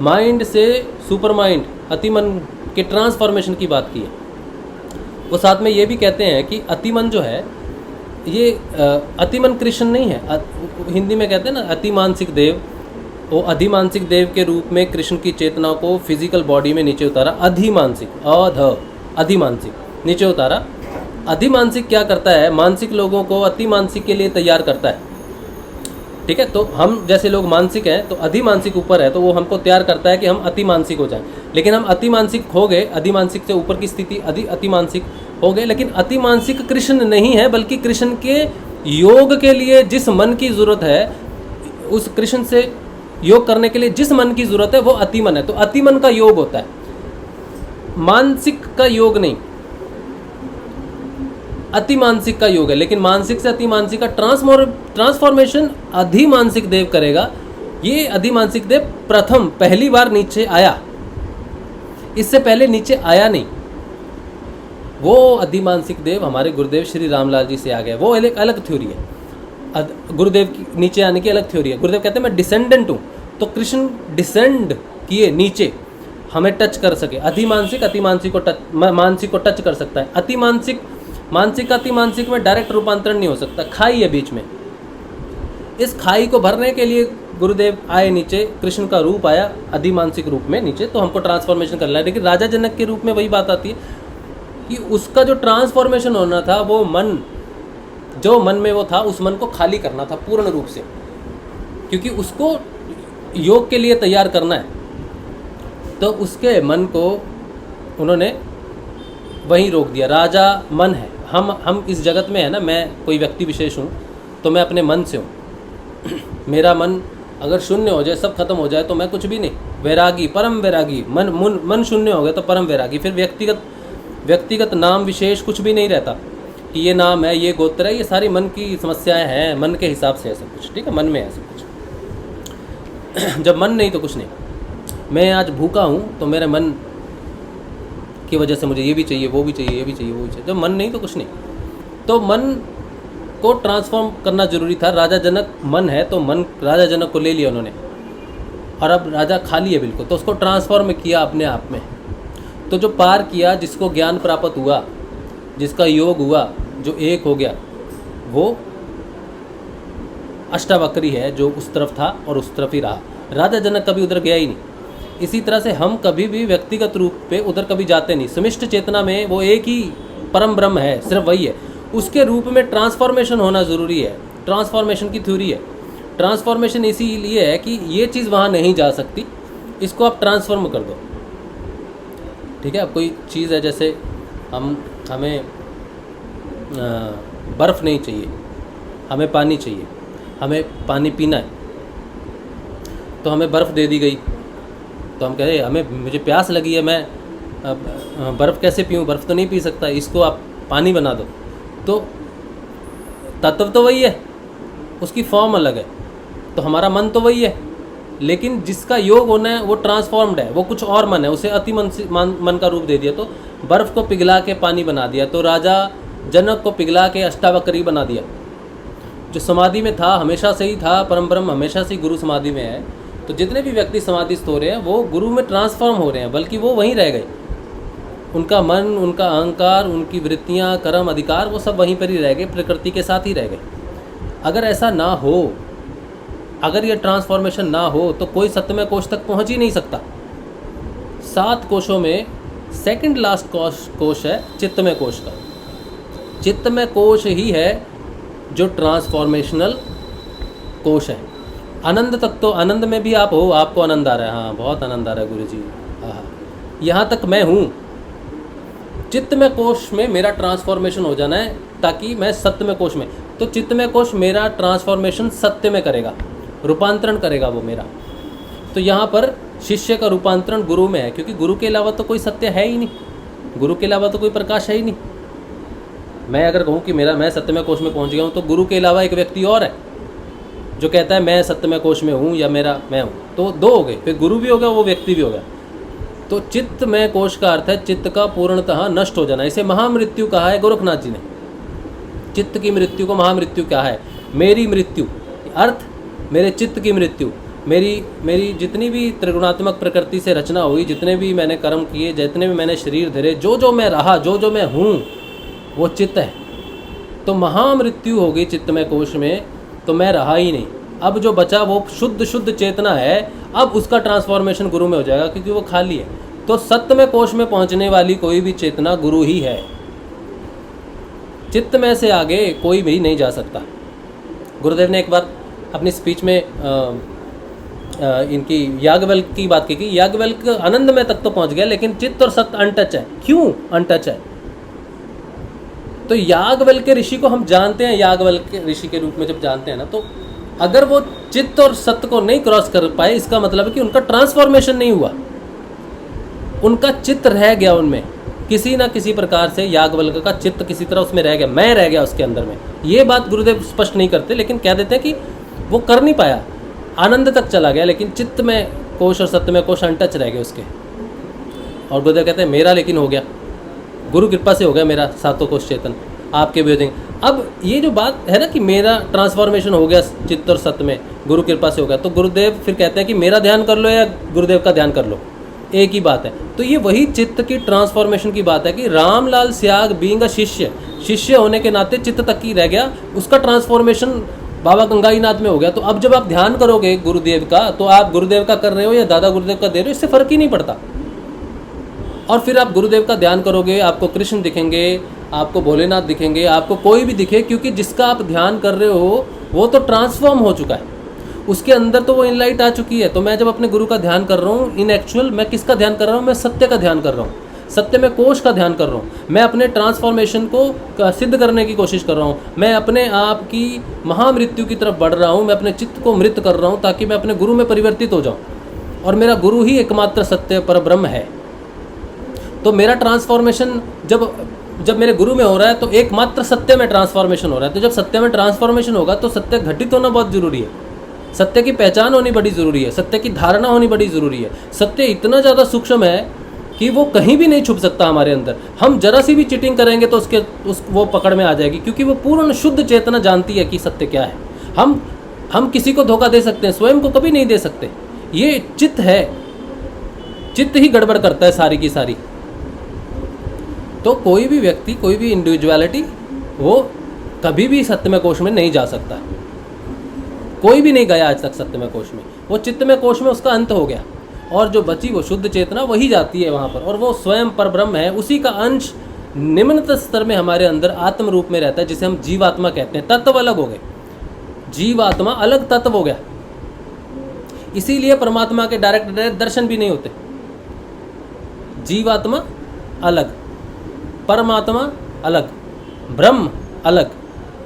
माइंड से सुपर माइंड, अतिमन के ट्रांसफॉर्मेशन की बात की है। वो साथ में ये भी कहते हैं कि अतिमन जो है, ये अतिमन कृष्ण नहीं है, हिंदी में कहते हैं ना अति मानसिक देव, वो अधिमानसिक देव के रूप में कृष्ण की चेतना को फिजिकल बॉडी में नीचे उतारा। अधिमानसिक, अधिमानसिक नीचे उतारा। अधिमानसिक क्या करता है? मानसिक लोगों को अतिमानसिक के लिए तैयार करता है। ठीक है, तो हम जैसे लोग मानसिक हैं, तो अधिमानसिक ऊपर है, तो वो हमको तैयार करता है कि हम अतिमानसिक हो जाएं। लेकिन हम अतिमानसिक हो गए, अधिमानसिक से ऊपर की स्थिति अतिमानसिक हो गए, लेकिन अतिमानसिक कृष्ण नहीं है, बल्कि कृष्ण के योग के लिए जिस मन की ज़रूरत है, उस कृष्ण से योग करने के लिए जिस मन की ज़रूरत है वो अतिमन है। तो अतिमन का योग होता है, मानसिक का योग नहीं, अतिमानसिक का योग है। लेकिन मानसिक से अतिमानसिक का ट्रांसफॉर्मेशन अधिमानसिक देव करेगा। ये अधिमानसिक देव पहली बार नीचे आया, इससे पहले नीचे आया नहीं। वो अधिमानसिक देव हमारे गुरुदेव श्री रामलाल जी से आ गया। वो एक अलग थ्योरी है, गुरुदेव की नीचे आने की अलग थ्योरी है। गुरुदेव कहते हैं मैं डिसेंडेंट हूँ, तो कृष्ण डिसेंड किए नीचे, हमें टच कर सके। अधिमानसिक अतिमानसिक को टच, मानसिक को टच कर सकता है। अतिमानसिक मानसिक अतिमानसिक में डायरेक्ट रूपांतरण नहीं हो सकता, खाई है बीच में। इस खाई को भरने के लिए गुरुदेव आए नीचे, कृष्ण का रूप आया अधिमानसिक रूप में नीचे, तो हमको ट्रांसफॉर्मेशन करना है। लेकिन राजा जनक के रूप में वही बात आती है कि उसका जो ट्रांसफॉर्मेशन होना था, वो मन, जो मन में वो था, उस मन को खाली करना था पूर्ण रूप से, क्योंकि उसको योग के लिए तैयार करना है। तो उसके मन को उन्होंने वहीं रोक दिया। राजा मन है, हम इस जगत में है ना, मैं कोई व्यक्ति विशेष हूँ, तो मैं अपने मन से हूँ। मेरा मन अगर शून्य हो जाए, सब खत्म हो जाए, तो मैं कुछ भी नहीं। वैरागी, परम वैरागी, मन शून्य हो गया तो परम वैरागी। फिर व्यक्तिगत नाम विशेष कुछ भी नहीं रहता कि ये नाम है, ये गोत्र है, ये सारी मन की समस्याएं हैं, मन के हिसाब से है सब कुछ। ठीक है, मन में है सब कुछ। जब मन नहीं तो कुछ नहीं। मैं आज भूखा हूँ तो मेरे मन की वजह से मुझे ये भी चाहिए, वो भी चाहिए, ये भी चाहिए, वो भी चाहिए। जब मन नहीं तो कुछ नहीं। तो मन को ट्रांसफॉर्म करना जरूरी था। राजा जनक मन है, तो मन राजा जनक को ले लिया उन्होंने, और अब राजा खाली है बिल्कुल, तो उसको ट्रांसफॉर्म किया अपने आप में। तो जो पार किया, जिसको ज्ञान प्राप्त हुआ, जिसका योग हुआ, जो एक हो गया, वो अष्टावक्री है, जो उस तरफ था और उस तरफ ही रहा। राजा जनक कभी उधर गया ही नहीं। इसी तरह से हम कभी भी व्यक्तिगत रूप पे उधर कभी जाते नहीं। समिष्ट चेतना में वो एक ही परम ब्रह्म है, सिर्फ वही है। उसके रूप में ट्रांसफॉर्मेशन होना ज़रूरी है। ट्रांसफॉर्मेशन की थ्योरी है। ट्रांसफॉर्मेशन इसीलिए है कि ये चीज़ वहाँ नहीं जा सकती, इसको आप ट्रांसफॉर्म कर दो। ठीक है, अब कोई चीज़ है, जैसे हमें बर्फ़ नहीं चाहिए, हमें पानी चाहिए, हमें पानी पीना है, तो हमें बर्फ़ दे दी गई, तो हम कह रहे मुझे प्यास लगी है, मैं बर्फ़ कैसे पीऊँ, बर्फ़ तो नहीं पी सकता, इसको आप पानी बना दो। तो तत्व तो वही है, उसकी फॉर्म अलग है। तो हमारा मन तो वही है, लेकिन जिसका योग होना है वो ट्रांसफॉर्म्ड है, वो कुछ और मन है, उसे अति मन का रूप दे दिया। तो बर्फ़ को पिघला के पानी बना दिया, तो राजा जनक को पिघला के अष्टावक्री बना दिया। जो समाधि में था, हमेशा से ही था, परम ब्रह्म हमेशा से गुरु समाधि में है। तो जितने भी व्यक्ति समाधिस्थ हो रहे हैं, वो गुरु में ट्रांसफॉर्म हो रहे हैं, बल्कि वो वहीं रह गए। उनका मन, उनका अहंकार, उनकी वृत्तियाँ, कर्म, अधिकार, वो सब वहीं पर ही रह गए, प्रकृति के साथ ही रह गए। अगर ऐसा ना हो, अगर ये ट्रांसफॉर्मेशन ना हो, तो कोई सत्यमय कोश तक पहुंच ही नहीं सकता। 7 कोशों में सेकंड लास्ट कोश है चित्तमय कोश का। चित्तमय कोश ही है जो ट्रांसफॉर्मेशनल कोश है। आनंद तक तो, आनंद में भी आप हो, आपको आनंद आ रहा है, हाँ बहुत आनंद आ रहा है गुरु जी, हाँ, यहाँ तक मैं हूँ। चित्तमय कोश में मेरा ट्रांसफॉर्मेशन हो जाना है, ताकि मैं सत्यमय कोश में, तो चित्तमय कोश मेरा ट्रांसफॉर्मेशन सत्य में करेगा, रूपांतरण करेगा वो मेरा। तो यहाँ पर शिष्य का रूपांतरण गुरु में है, क्योंकि गुरु के अलावा तो कोई सत्य है ही नहीं, गुरु के अलावा तो कोई प्रकाश है ही नहीं। मैं अगर कहूँ कि मैं सत्यमय कोश में पहुँच गया हूँ, तो गुरु के अलावा एक व्यक्ति और है जो कहता है मैं सत्यमय कोश में हूँ, या मैं हूँ, तो 2 हो गए, फिर गुरु भी हो गया, वो व्यक्ति भी हो गया। तो चित्तमय कोश का अर्थ है चित्त का पूर्णतः नष्ट हो जाना। इसे महामृत्यु कहा है गोरखनाथ जी ने। चित्त की मृत्यु को महामृत्यु कहा है। मेरी मृत्यु अर्थ मेरे चित्त की मृत्यु, मेरी जितनी भी त्रिगुणात्मक प्रकृति से रचना हुई, जितने भी मैंने कर्म किए, जितने भी मैंने शरीर धरे, जो मैं रहा, जो मैं हूँ, वो चित्त है। तो महामृत्यु हो गई चित्तमय कोश में, तो मैं रहा ही नहीं, अब जो बचा वो शुद्ध चेतना है, अब उसका ट्रांसफॉर्मेशन गुरु में हो जाएगा क्योंकि वो खाली है। तो सत्य कोश में पहुंचने वाली कोई भी चेतना गुरु ही है। चित्त में से आगे कोई भी नहीं जा सकता। गुरुदेव ने एक बार अपनी स्पीच में इनकी याज्ञवल्क्य की बात की कि याज्ञवल्क्य आनंदमय तक तो पहुंच गया, लेकिन चित्त और सत्य अनटच है। क्यों अनटच है? तो याज्ञवल्क्य ऋषि को हम जानते हैं, याज्ञवल्क्य ऋषि के रूप में जब जानते हैं ना, तो अगर वो चित्त और सत्य को नहीं क्रॉस कर पाए, इसका मतलब है कि उनका ट्रांसफॉर्मेशन नहीं हुआ, उनका चित्त रह गया उनमें किसी ना किसी प्रकार से। याज्ञवल्क्य का चित्त किसी तरह उसमें रह गया, मैं रह गया उसके अंदर में। ये बात गुरुदेव स्पष्ट नहीं करते, लेकिन कह देते हैं कि वो कर नहीं पाया, आनंद तक चला गया, लेकिन चित्त में कोश और सत्य में कोश अनटच रह गए उसके। और गुरुदेव कहते हैं मेरा लेकिन हो गया, गुरु कृपा से हो गया मेरा सातों कोश चेतन, आपके भी हो जाएंगे। अब ये जो बात है ना कि मेरा ट्रांसफॉर्मेशन हो गया चित्त और सत्य में, गुरु कृपा से हो गया, तो गुरुदेव फिर कहते हैं कि मेरा ध्यान कर लो या गुरुदेव का ध्यान कर लो, एक ही बात है। तो ये वही चित्त की ट्रांसफॉर्मेशन की बात है कि रामलाल स्याग बीइंग अ शिष्य होने के नाते चित्त तक ही रह गया, उसका ट्रांसफॉर्मेशन बाबा गंगाईनाथ में हो गया। तो अब जब आप ध्यान करोगे गुरुदेव का, तो आप गुरुदेव का कर रहे हो या दादा गुरुदेव का दे रहे हो, इससे फर्क ही नहीं पड़ता। और फिर आप गुरुदेव का ध्यान करोगे, आपको कृष्ण दिखेंगे, आपको भोलेनाथ दिखेंगे, आपको कोई भी दिखे, क्योंकि जिसका आप ध्यान कर रहे हो वो तो ट्रांसफॉर्म हो चुका है, उसके अंदर तो वो इनलाइट आ चुकी है। तो मैं जब अपने गुरु का ध्यान कर रहा हूँ, इन एक्चुअल मैं किसका ध्यान कर रहा हूँ? मैं सत्य का ध्यान कर रहा हूँ, सत्य में कोश का ध्यान कर रहा हूँ। मैं अपने ट्रांसफॉर्मेशन को सिद्ध करने की कोशिश कर रहा हूँ, मैं अपने आप की महामृत्यु की तरफ बढ़ रहा हूँ, मैं अपने चित्त को मृत कर रहा हूँ ताकि मैं अपने गुरु में परिवर्तित हो जाऊँ, और मेरा गुरु ही एकमात्र सत्य पर ब्रह्म है। तो मेरा ट्रांसफॉर्मेशन जब मेरे गुरु में हो रहा है तो एकमात्र सत्य में ट्रांसफॉर्मेशन हो रहा है। तो जब सत्य में ट्रांसफॉर्मेशन होगा तो सत्य घटित होना बहुत जरूरी है, सत्य की पहचान होनी बड़ी ज़रूरी है, सत्य की धारणा होनी बड़ी ज़रूरी है। सत्य इतना ज़्यादा सूक्ष्म है कि वो कहीं भी नहीं छुप सकता हमारे अंदर। हम जरा सी भी चीटिंग करेंगे तो वो पकड़ में आ जाएगी, क्योंकि वो पूर्ण शुद्ध चेतना जानती है कि सत्य क्या है। हम किसी को धोखा दे सकते हैं, स्वयं को कभी नहीं दे सकते। ये चित्त है, चित्त ही गड़बड़ करता है सारी की सारी। तो कोई भी व्यक्ति, कोई भी इंडिविजुअलिटी, वो कभी भी सत्यमय कोश में नहीं जा सकता। कोई भी नहीं गया आज तक सत्यमय कोश में, वो चित्तमय कोश में उसका अंत हो गया, और जो बची वो शुद्ध चेतना वही जाती है वहाँ पर, और वो स्वयं पर ब्रह्म है। उसी का अंश निम्नतम स्तर में हमारे अंदर आत्म रूप में रहता है, जिसे हम जीवात्मा कहते हैं। तत्व अलग हो गए, जीवात्मा अलग तत्व हो गया। इसीलिए परमात्मा के डायरेक्ट दर्शन भी नहीं होते। जीवात्मा अलग, परमात्मा अलग, ब्रह्म अलग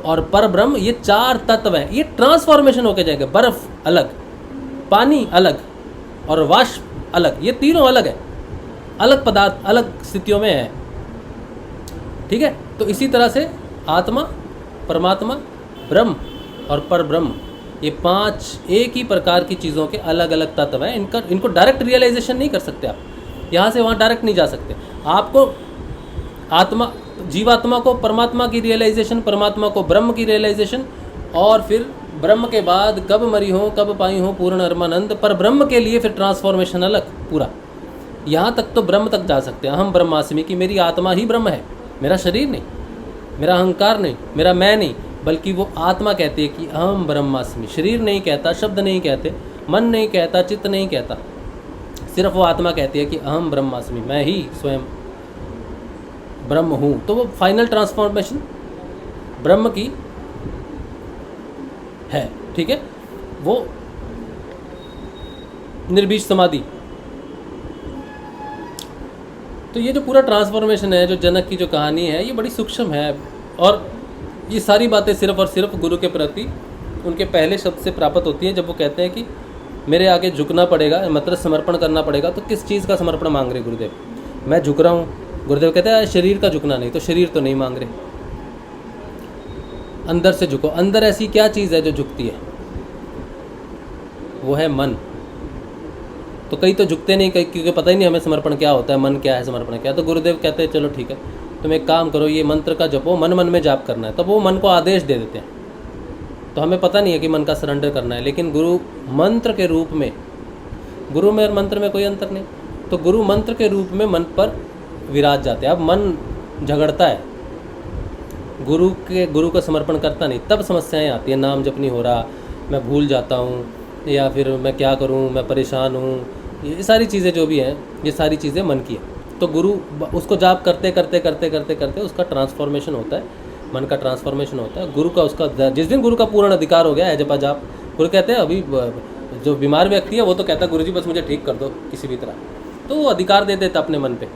और पर ब्रह्म, ये चार तत्व हैं। ये ट्रांसफॉर्मेशन होके जाएंगे। बर्फ अलग, पानी अलग और वाष्प अलग, ये तीनों अलग है, अलग पदार्थ अलग स्थितियों में है। ठीक है, तो इसी तरह से आत्मा, परमात्मा, ब्रह्म और पर ब्रह्म, ये पांच एक ही प्रकार की चीज़ों के अलग अलग तत्व हैं। इनको डायरेक्ट रियलाइजेशन नहीं कर सकते आप, यहाँ से वहाँ डायरेक्ट नहीं जा सकते। आपको आत्मा, जीवात्मा को परमात्मा की रियलाइजेशन, परमात्मा को ब्रह्म की रियलाइजेशन, और फिर ब्रह्म के बाद कब मरी हो कब पाई हो पूर्ण अरमानंद, पर ब्रह्म के लिए फिर ट्रांसफॉर्मेशन अलग पूरा। यहाँ तक तो ब्रह्म तक जा सकते हैं, अहम ब्रह्मास्मि, कि मेरी आत्मा ही ब्रह्म है, मेरा शरीर नहीं, मेरा अहंकार नहीं, मेरा मैं नहीं, बल्कि वो आत्मा कहती है कि अहम ब्रह्मास्मि। शरीर नहीं कहता, शब्द नहीं कहते, मन नहीं कहता, चित्त नहीं कहता, सिर्फ वो आत्मा कहती है कि अहम ब्रह्मास्मि, मैं ही स्वयं ब्रह्म हूँ। तो वो फाइनल ट्रांसफॉर्मेशन ब्रह्म की है। ठीक है, वो निर्बीज समाधि। तो ये जो पूरा ट्रांसफॉर्मेशन है, जो जनक की जो कहानी है, ये बड़ी सूक्ष्म है, और ये सारी बातें सिर्फ और सिर्फ गुरु के प्रति उनके पहले शब्द से प्राप्त होती हैं, जब वो कहते हैं कि मेरे आगे झुकना पड़ेगा, मतलब समर्पण करना पड़ेगा। तो किस चीज़ का समर्पण मांग रहे गुरुदेव? मैं झुक रहा हूँ। गुरुदेव कहते हैं शरीर का झुकना नहीं, तो शरीर तो नहीं मांग रहे, अंदर से झुको। अंदर ऐसी क्या चीज़ है जो झुकती है? वो है मन। तो कई तो झुकते नहीं, कई क्योंकि पता ही नहीं हमें समर्पण क्या होता है, मन क्या है, समर्पण क्या है। तो गुरुदेव कहते हैं चलो ठीक है, तुम एक काम करो, ये मंत्र का जपो, मन मन में जाप करना है। तो वो मन को आदेश दे देते हैं, तो हमें पता नहीं है कि मन का सरेंडर करना है, लेकिन गुरु मंत्र के रूप में, गुरु में और मंत्र में कोई अंतर नहीं, तो गुरु मंत्र के रूप में मन पर विराज जाते हैं। अब मन झगड़ता है, गुरु का समर्पण करता नहीं, तब समस्याएं आती हैं। नाम जप नहीं हो रहा, मैं भूल जाता हूँ, या फिर मैं क्या करूँ, मैं परेशान हूँ, ये सारी चीज़ें जो भी हैं, ये सारी चीज़ें मन की है। तो गुरु उसको जाप करते करते करते करते करते उसका ट्रांसफॉर्मेशन होता है, मन का ट्रांसफॉर्मेशन होता है। गुरु का उसका जिस दिन गुरु का पूर्ण अधिकार हो गया है जपा जाप, गुरु कहते हैं अभी जो बीमार व्यक्ति है वो तो कहता है गुरुजी बस मुझे ठीक कर दो किसी भी तरह, तो वो अधिकार दे देता अपने मन पे,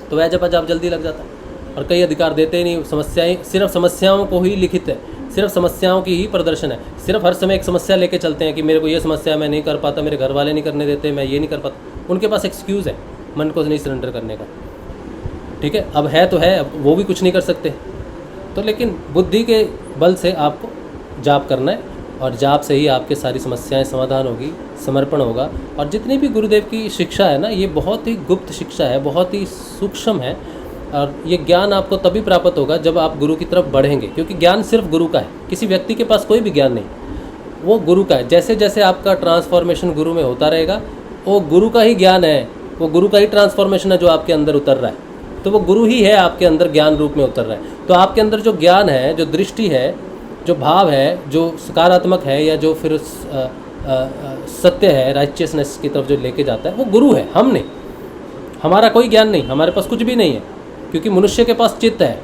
तो वह जपा जाप जल्दी लग जाता है। और कई अधिकार देते ही नहीं, समस्याएं सिर्फ समस्याओं को ही लिखित है, सिर्फ समस्याओं की ही प्रदर्शन है, सिर्फ हर समय एक समस्या लेके चलते हैं कि मेरे को ये समस्या है, मैं नहीं कर पाता, मेरे घर वाले नहीं करने देते, मैं ये नहीं कर पाता। उनके पास एक्सक्यूज़ है मन को नहीं सरेंडर करने का। ठीक है, अब है तो है, अब वो भी कुछ नहीं कर सकते। तो लेकिन बुद्धि के बल से आपको जाप करना है, और जाप से ही आपके सारी समस्याएं समाधान होगी, समर्पण होगा। और जितनी भी गुरुदेव की शिक्षा है ना, ये बहुत ही गुप्त शिक्षा है, बहुत ही सूक्ष्म है, और ये ज्ञान आपको तभी प्राप्त होगा जब आप गुरु की तरफ बढ़ेंगे, क्योंकि ज्ञान सिर्फ गुरु का है, किसी व्यक्ति के पास कोई भी ज्ञान नहीं, वो गुरु का है। जैसे जैसे आपका ट्रांसफॉर्मेशन गुरु में होता रहेगा, वो गुरु का ही ज्ञान है, वो गुरु का ही ट्रांसफॉर्मेशन है जो आपके अंदर उतर रहा है, तो वो गुरु ही है आपके अंदर ज्ञान रूप में उतर रहा है। तो आपके अंदर जो ज्ञान है, जो दृष्टि है, जो भाव है, जो सकारात्मक है, या जो फिर सत्य है, राइचियसनेस की तरफ जो लेके जाता है, वो गुरु है, हम नहीं। हमारा कोई ज्ञान नहीं, हमारे पास कुछ भी नहीं है, क्योंकि मनुष्य के पास चित्त है।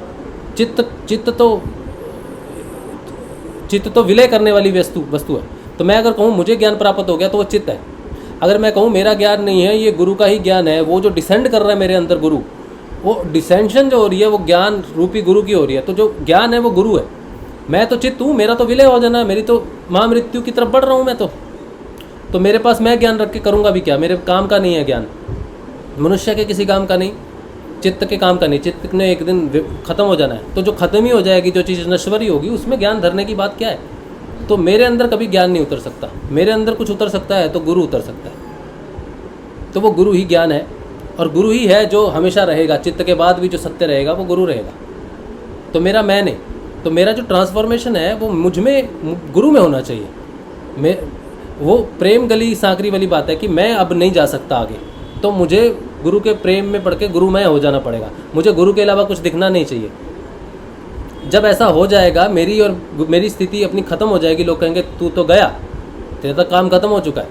चित्त तो विलय करने वाली वस्तु है। तो मैं अगर कहूँ मुझे ज्ञान प्राप्त हो गया तो वो चित्त है। अगर मैं कहूँ मेरा ज्ञान नहीं है, ये गुरु का ही ज्ञान है, वो जो डिसेंड कर रहा है मेरे अंदर गुरु, वो डिसेंशन जो हो रही है वो ज्ञान रूपी गुरु की हो रही है। तो जो ज्ञान है वो गुरु है, मैं तो चित्त हूँ, मेरा तो विलय हो जाना है, मेरी तो महामृत्यु की तरफ बढ़ रहा हूँ मैं तो मेरे पास मैं ज्ञान रख के करूँगा भी क्या, मेरे काम का नहीं है ज्ञान, मनुष्य के किसी काम का नहीं, चित्त के काम का नहीं। चित्त ने एक दिन खत्म हो जाना है, तो जो खत्म ही हो जाएगी, जो चीज़ नश्वरी होगी, उसमें ज्ञान धरने की बात क्या है। तो मेरे अंदर कभी ज्ञान नहीं उतर सकता, मेरे अंदर कुछ उतर सकता है तो गुरु उतर सकता है, तो वो गुरु ही ज्ञान है, और गुरु ही है जो हमेशा रहेगा। चित्त के बाद भी जो सत्य रहेगा वो गुरु रहेगा। तो मेरा मैं नहीं, तो मेरा जो ट्रांसफॉर्मेशन है वो मुझ में, गुरु में होना चाहिए। मैं वो प्रेम गली सांकरी वाली बात है कि मैं अब नहीं जा सकता आगे, तो मुझे गुरु के प्रेम में पड़ के गुरुमय हो जाना पड़ेगा, मुझे गुरु के अलावा कुछ दिखना नहीं चाहिए। जब ऐसा हो जाएगा, मेरी स्थिति अपनी ख़त्म हो जाएगी, लोग कहेंगे तू तो गया, तेरा तो काम ख़त्म हो चुका है,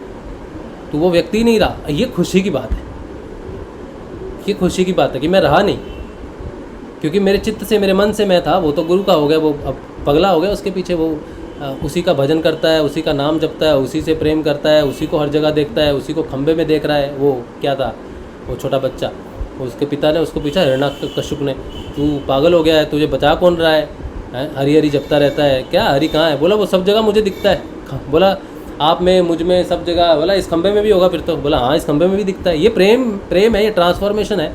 तू वो व्यक्ति नहीं रहा। ये खुशी की बात है, ये खुशी की बात है कि मैं रहा नहीं, क्योंकि मेरे चित्त से, मेरे मन से मैं था, वो तो गुरु का हो गया, वो अब पगला हो गया, उसके पीछे वो उसी का भजन करता है, उसी का नाम जपता है, उसी से प्रेम करता है, उसी को हर जगह देखता है, उसी को खंबे में देख रहा है। वो क्या था, वो छोटा बच्चा, उसके पिता ने उसको पूछा, हिरण्यकश्यप ने, तू पागल हो गया है, तुझे बचा कौन रहा है, हरी हरी जपता रहता है, क्या हरी कहाँ है? बोला वो सब जगह मुझे दिखता है। बोला आप में, मुझ में, सब जगह। बोला इस खंबे में भी होगा फिर तो? बोला हाँ, इस खंबे में भी दिखता है। ये प्रेम है, ये ट्रांसफॉर्मेशन है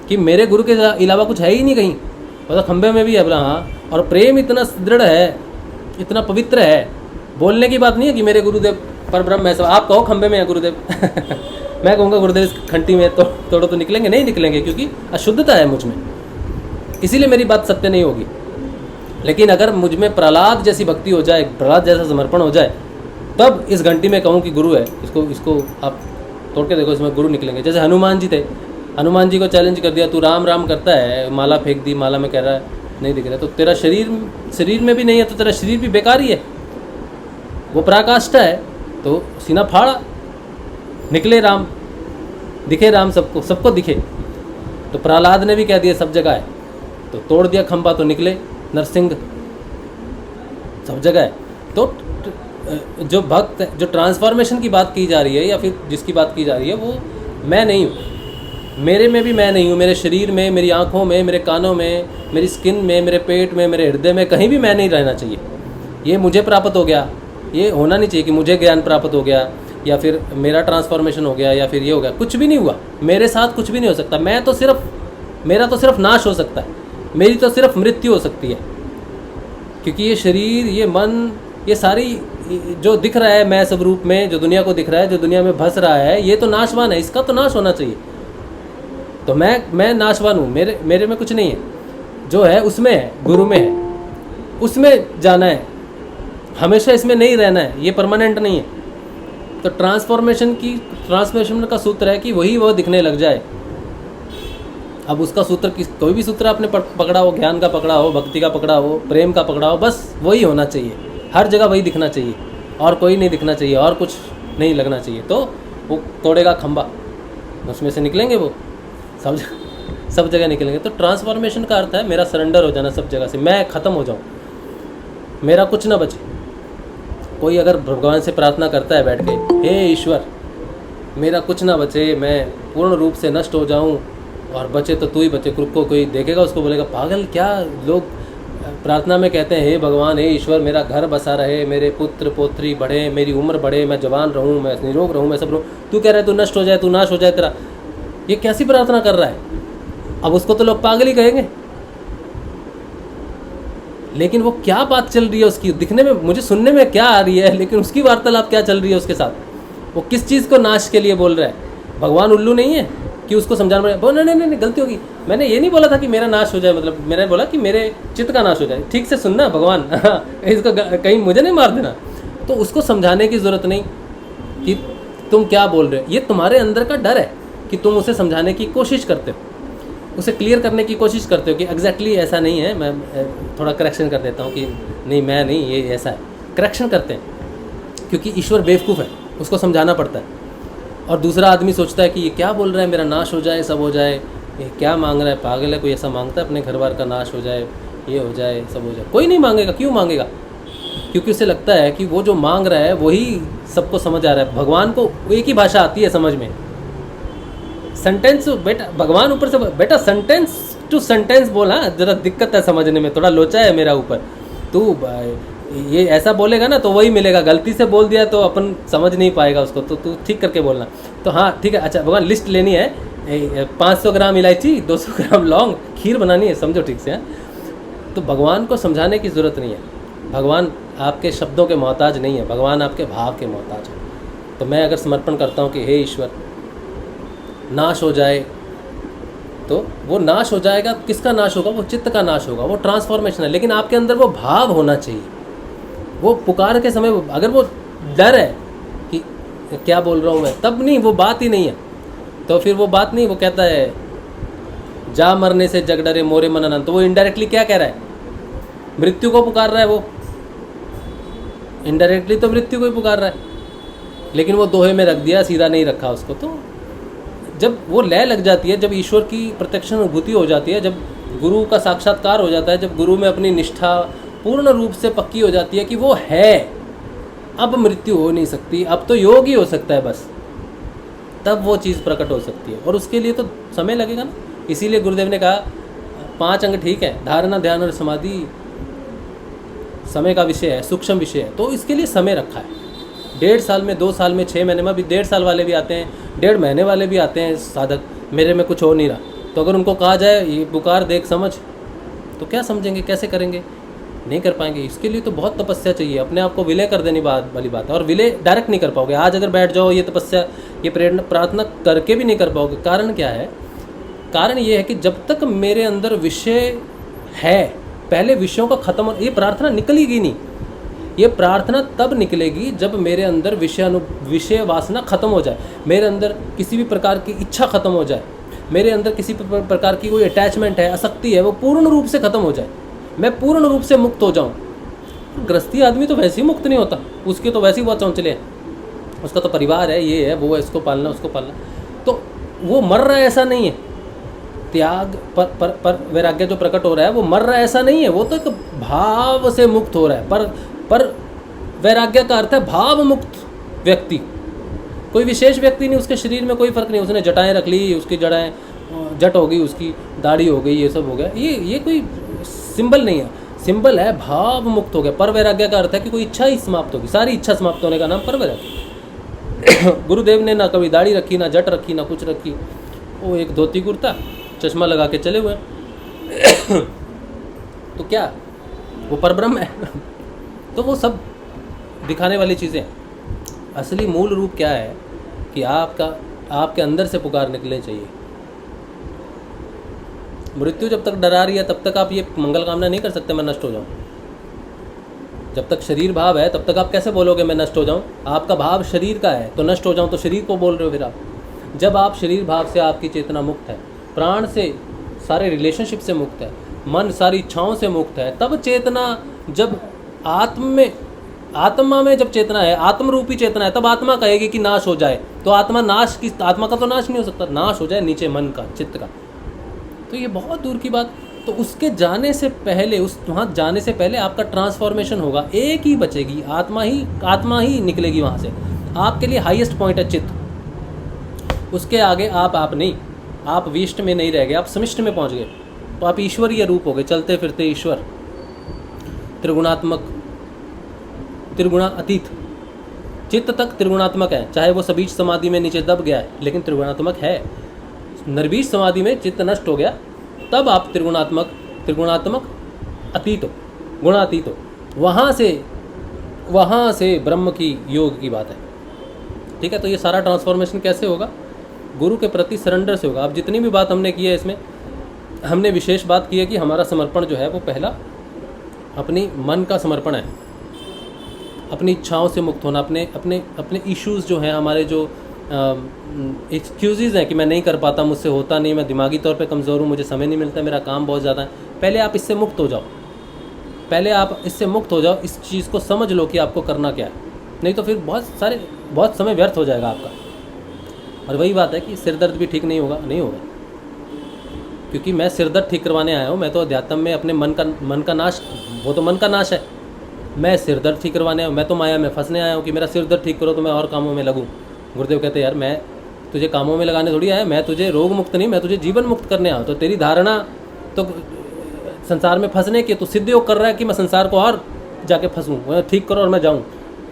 कि मेरे गुरु के अलावा कुछ है ही नहीं कहीं। बोला खंबे में भी है? बोला हाँ। और प्रेम इतना दृढ़ है, इतना पवित्र है, बोलने की बात नहीं है कि मेरे गुरुदेव परब्रह्म है सब। आप कहो खंबे में है गुरुदेव मैं कहूँगा गुरुदेव इस घंटी में तो तोड़ो, तो निकलेंगे नहीं निकलेंगे, क्योंकि अशुद्धता है मुझ में, इसीलिए मेरी बात सत्य नहीं होगी। लेकिन अगर मुझ में प्रहलाद जैसी भक्ति हो जाए, प्रहलाद जैसा समर्पण हो जाए, तब इस घंटी में कहूँ कि गुरु है, इसको आप तोड़ के देखो, इसमें गुरु निकलेंगे। जैसे हनुमान जी थे, हनुमान जी को चैलेंज कर दिया, तू राम राम करता है, माला फेंक दी, माला में कह रहा है नहीं दिख रहा, तो तेरा शरीर में भी नहीं है, तो तेरा शरीर भी बेकार ही है। वो पराकाष्ठा है, तो सीना फाड़ा, निकले राम, दिखे राम, सबको दिखे। तो प्रहलाद ने भी कह दिया सब जगह है, तो तोड़ दिया खंबा, तो निकले नरसिंह, सब जगह है। तो जो भक्त, जो ट्रांसफॉर्मेशन की बात की जा रही है, या फिर जिसकी बात की जा रही है, वो मैं नहीं हूँ, मेरे में भी मैं नहीं हूँ। मेरे शरीर में, मेरी आँखों में, मेरे कानों में, मेरी स्किन में, मेरे पेट में, मेरे हृदय में, कहीं भी मैं नहीं रहना चाहिए। ये मुझे प्राप्त हो गया, ये होना नहीं चाहिए कि मुझे ज्ञान प्राप्त हो गया, या फिर मेरा ट्रांसफॉर्मेशन हो गया, या फिर ये हो गया। कुछ भी नहीं हुआ, मेरे साथ कुछ भी नहीं हो सकता। मेरा तो सिर्फ नाश हो सकता है, मेरी तो सिर्फ मृत्यु हो सकती है, क्योंकि ये शरीर, ये मन, ये सारी जो दिख रहा है मैं सब रूप में, जो दुनिया को दिख रहा है, जो दुनिया में भस रहा है, ये तो नाशवान है, इसका तो नाश होना चाहिए। तो मैं नाशवान हूँ, मेरे में कुछ नहीं है, जो है उसमें है, गुरु में है, उसमें जाना है, हमेशा इसमें नहीं रहना है, ये परमानेंट नहीं है। तो ट्रांसफॉर्मेशन का सूत्र है कि वह दिखने लग जाए। अब उसका सूत्र कोई भी सूत्र आपने पकड़ा हो, ज्ञान का पकड़ा हो, भक्ति का पकड़ा हो, प्रेम का पकड़ा हो, बस वही होना चाहिए, हर जगह वही दिखना चाहिए। और कोई नहीं दिखना चाहिए और कुछ नहीं लगना चाहिए, तो वो तोड़ेगा खंबा, उसमें से निकलेंगे वो सब जगह निकलेंगे। तो ट्रांसफॉर्मेशन का अर्थ है मेरा सरेंडर हो जाना सब जगह से, मैं ख़त्म हो जाऊँ, मेरा कुछ ना बचे। कोई अगर भगवान से प्रार्थना करता है बैठ के, हे ईश्वर मेरा कुछ ना बचे, मैं पूर्ण रूप से नष्ट हो जाऊं और बचे तो तू ही बचे, को कोई देखेगा उसको बोलेगा पागल। क्या लोग प्रार्थना में कहते हैं, हे भगवान, हे ईश्वर मेरा घर बसा रहे, मेरे पुत्र पोत्री बढ़े, मेरी उम्र बढ़े, मैं जवान रहूं, मैं निरोग रहूं, मैं सब रहूं। तू कह रहा है तू नष्ट हो जाए, तू नाश हो जाए तेरा, ये कैसी प्रार्थना कर रहा है? अब उसको तो लोग पागल ही कहेंगे। लेकिन वो क्या बात चल रही है उसकी, दिखने में मुझे सुनने में क्या आ रही है, लेकिन उसकी वार्तालाप क्या चल रही है उसके साथ, वो किस चीज़ को नाश के लिए बोल रहा है। भगवान उल्लू नहीं है कि उसको समझाना पड़ेगा, नहीं गलती होगी, मैंने ये नहीं बोला था कि मेरा नाश हो जाए, मतलब मैंने बोला कि मेरे चित्त का नाश हो जाए। ठीक से सुनना भगवान, इसको कहीं मुझे नहीं मार देना। तो उसको समझाने की ज़रूरत नहीं कि तुम क्या बोल रहे हो, ये तुम्हारे अंदर का डर है कि तुम उसे समझाने की कोशिश करते हो, उसे क्लियर करने की कोशिश करते हो कि एग्जैक्टली ऐसा नहीं है, मैं थोड़ा करेक्शन कर देता हूँ कि नहीं मैं नहीं, ये ऐसा है, करेक्शन करते हैं। क्योंकि ईश्वर बेवकूफ़ है, उसको समझाना पड़ता है। और दूसरा आदमी सोचता है कि ये क्या बोल रहा है, मेरा नाश हो जाए, सब हो जाए, ये क्या मांग रहा है, पागल है, कोई ऐसा मांगता है अपने घर बार का नाश हो जाए, ये हो जाए, सब हो जाए। कोई नहीं मांगेगा। क्यों मांगेगा? क्योंकि उसे लगता है कि वो जो मांग रहा है वही सबको समझ आ रहा है। भगवान को एक ही भाषा आती है समझ में, सेंटेंस। बेटा भगवान ऊपर से, बेटा सेंटेंस टू सेंटेंस बोला, जरा दिक्कत है समझने में, थोड़ा लोचा है मेरा ऊपर, तू ये ऐसा बोलेगा ना तो वही मिलेगा, गलती से बोल दिया तो अपन समझ नहीं पाएगा उसको, तो तू ठीक करके बोलना। तो हाँ ठीक है, अच्छा भगवान लिस्ट लेनी है, 500 ग्राम इलायची, 200 ग्राम लौंग, खीर बनानी है, समझो ठीक से। तो भगवान को समझाने की ज़रूरत नहीं है, भगवान आपके शब्दों के मोहताज नहीं है, भगवान आपके भाव के मोहताज है। तो मैं अगर समर्पण करता हूँ कि हे ईश्वर नाश हो जाए, तो वो नाश हो जाएगा। किसका नाश होगा? वो चित्त का नाश होगा, वो ट्रांसफॉर्मेशन है। लेकिन आपके अंदर वो भाव होना चाहिए। वो पुकार के समय अगर वो डर है कि क्या बोल रहा हूँ मैं, तब नहीं, वो बात ही नहीं है, तो फिर वो बात नहीं। वो कहता है जा मरने से जग डरे मोरे मन अनंत, तो वो इनडायरेक्टली क्या कह रहा है? मृत्यु को पुकार रहा है। वो इनडायरेक्टली तो मृत्यु को ही पुकार रहा है, लेकिन वो दोहे में रख दिया, सीधा नहीं रखा उसको। तो जब वो लय लग जाती है, जब ईश्वर की प्रत्यक्ष अनुभूति हो जाती है, जब गुरु का साक्षात्कार हो जाता है, जब गुरु में अपनी निष्ठा पूर्ण रूप से पक्की हो जाती है कि वो है, अब मृत्यु हो नहीं सकती, अब तो योग ही हो सकता है बस, तब वो चीज़ प्रकट हो सकती है। और उसके लिए तो समय लगेगा ना। इसीलिए गुरुदेव ने कहा 5 अंग ठीक है, धारणा ध्यान और समाधि समय का विषय है, सूक्ष्म विषय है, तो इसके लिए समय रखा है। 1.5 साल में, 2 साल में, 6 महीने में, अभी 1.5 साल वाले भी आते हैं, 1.5 महीने वाले भी आते हैं साधक, मेरे में कुछ हो नहीं रहा, तो अगर उनको कहा जाए ये पुकार देख समझ, तो क्या समझेंगे, कैसे करेंगे? नहीं कर पाएंगे। इसके लिए तो बहुत तपस्या चाहिए, अपने आप को विलय कर देने वाली बात है। और विलय डायरेक्ट नहीं कर पाओगे। आज अगर बैठ जाओ ये तपस्या, ये प्रेरणा, प्रार्थना करके भी नहीं कर पाओगे। कारण क्या है? कारण ये है कि जब तक मेरे अंदर विषय है, पहले विषयों का खत्म, ये प्रार्थना निकलेगी नहीं। ये प्रार्थना तब निकलेगी जब मेरे अंदर विषय वासना खत्म हो जाए, मेरे अंदर किसी भी प्रकार की इच्छा खत्म हो जाए, मेरे अंदर किसी प्रकार की कोई अटैचमेंट है, आसक्ति है, वो पूर्ण रूप से खत्म हो जाए, मैं पूर्ण रूप से मुक्त हो जाऊं। गृहस्थी आदमी तो वैसे ही मुक्त नहीं होता, उसके तो वैसे ही बहुत चौंचले हैं, उसका तो परिवार है, ये है, वो है, इसको पालना, उसको पालना, तो वो मर रहा है ऐसा नहीं है। त्याग पर वैराग्य जो प्रकट हो रहा है वो मर रहा है ऐसा नहीं है, वो तो एक भाव से मुक्त हो रहा है। पर वैराग्य का अर्थ है भाव मुक्त व्यक्ति, कोई विशेष व्यक्ति नहीं, उसके शरीर में कोई फर्क नहीं, उसने जटाएं रख ली, उसकी जड़ें जट हो गई, उसकी दाढ़ी हो गई, ये सब हो गया, ये कोई सिंबल नहीं है। सिंबल है भाव मुक्त हो गया। पर वैराग्य का अर्थ है कि कोई इच्छा ही समाप्त होगी, सारी इच्छा समाप्त होने का नाम पर वैराग्य। गुरुदेव ने ना कभी दाढ़ी रखी, ना जट रखी, ना कुछ रखी, वो एक धोती कुर्ता चश्मा लगा के चले हुए तो क्या वो परब्रह्म है? तो वो सब दिखाने वाली चीज़ें। असली मूल रूप क्या है कि आपके अंदर से पुकार निकलनी चाहिए। मृत्यु जब तक डरा रही है तब तक आप ये मंगल कामना नहीं कर सकते मैं नष्ट हो जाऊं। जब तक शरीर भाव है तब तक आप कैसे बोलोगे मैं नष्ट हो जाऊं? आपका भाव शरीर का है तो नष्ट हो जाऊं तो शरीर को बोल रहे हो फिर आप। जब आप शरीर भाव से, आपकी चेतना मुक्त है, प्राण से, सारे रिलेशनशिप से मुक्त है, मन सारी इच्छाओं से मुक्त है, तब चेतना जब आत्म में आत्मा में जब चेतना है, आत्म रूपी चेतना है, तब आत्मा कहेगी कि नाश हो जाए, तो आत्मा का तो नाश नहीं हो सकता, नाश हो जाए नीचे मन का, चित्त का, तो ये बहुत दूर की बात। तो उसके जाने से पहले, उस वहाँ जाने से पहले आपका ट्रांसफॉर्मेशन होगा, एक ही बचेगी, आत्मा ही निकलेगी वहाँ से। आपके लिए हाईएस्ट पॉइंट है चित्त, उसके आगे आप नहीं, आप विष्ट में नहीं रह गए, आप समिष्ट में पहुँच गए, तो आप ईश्वरीय रूप हो गए, चलते फिरते ईश्वर, त्रिगुणात्मक, त्रिगुणा अतीत। चित्त तक त्रिगुणात्मक है, चाहे वो सबीज समाधि में नीचे दब गया है, लेकिन त्रिगुणात्मक है। निर्बीज समाधि में चित्त नष्ट हो गया, तब आप त्रिगुणात्मक अतीत हो, गुणातीत हो। वहाँ से ब्रह्म की योग की बात है, ठीक है। तो ये सारा ट्रांसफॉर्मेशन कैसे होगा? गुरु के प्रति सरेंडर से होगा। अब जितनी भी बात हमने की है, इसमें हमने विशेष बात की है कि हमारा समर्पण जो है वो पहला अपनी मन का समर्पण है, अपनी इच्छाओं से मुक्त होना, अपने इश्यूज़ जो हैं, हमारे जो एक्सक्यूज़ हैं कि मैं नहीं कर पाता, मुझसे होता नहीं, मैं दिमागी तौर पे कमज़ोर हूँ, मुझे समय नहीं मिलता, मेरा काम बहुत ज़्यादा है, पहले आप इससे मुक्त हो जाओ, इस चीज़ को समझ लो कि आपको करना क्या है, नहीं तो फिर बहुत समय व्यर्थ हो जाएगा आपका। और वही बात है कि सिर दर्द भी ठीक नहीं होगा, क्योंकि मैं सिर दर्द ठीक करवाने आया हूँ, मैं तो अध्यात्म में अपने मन का नाश, वो तो मन का नाश है, मैं सिर दर्द ठीक करवाने आया हूँ, मैं तो माया में फंसने आया हूँ कि मेरा सिर दर्द ठीक करो तो मैं और कामों में लगूँ। गुरुदेव कहते यार मैं तुझे कामों में लगाने थोड़ी आया, मैं तुझे रोग मुक्त नहीं, मैं तुझे जीवन मुक्त करने आया हूँ। तो तेरी धारणा तो संसार में फंसने की, तो सिद्ध योग कर रहा है कि मैं संसार को और जाके फंसूँ, ठीक करो और मैं जाऊँ।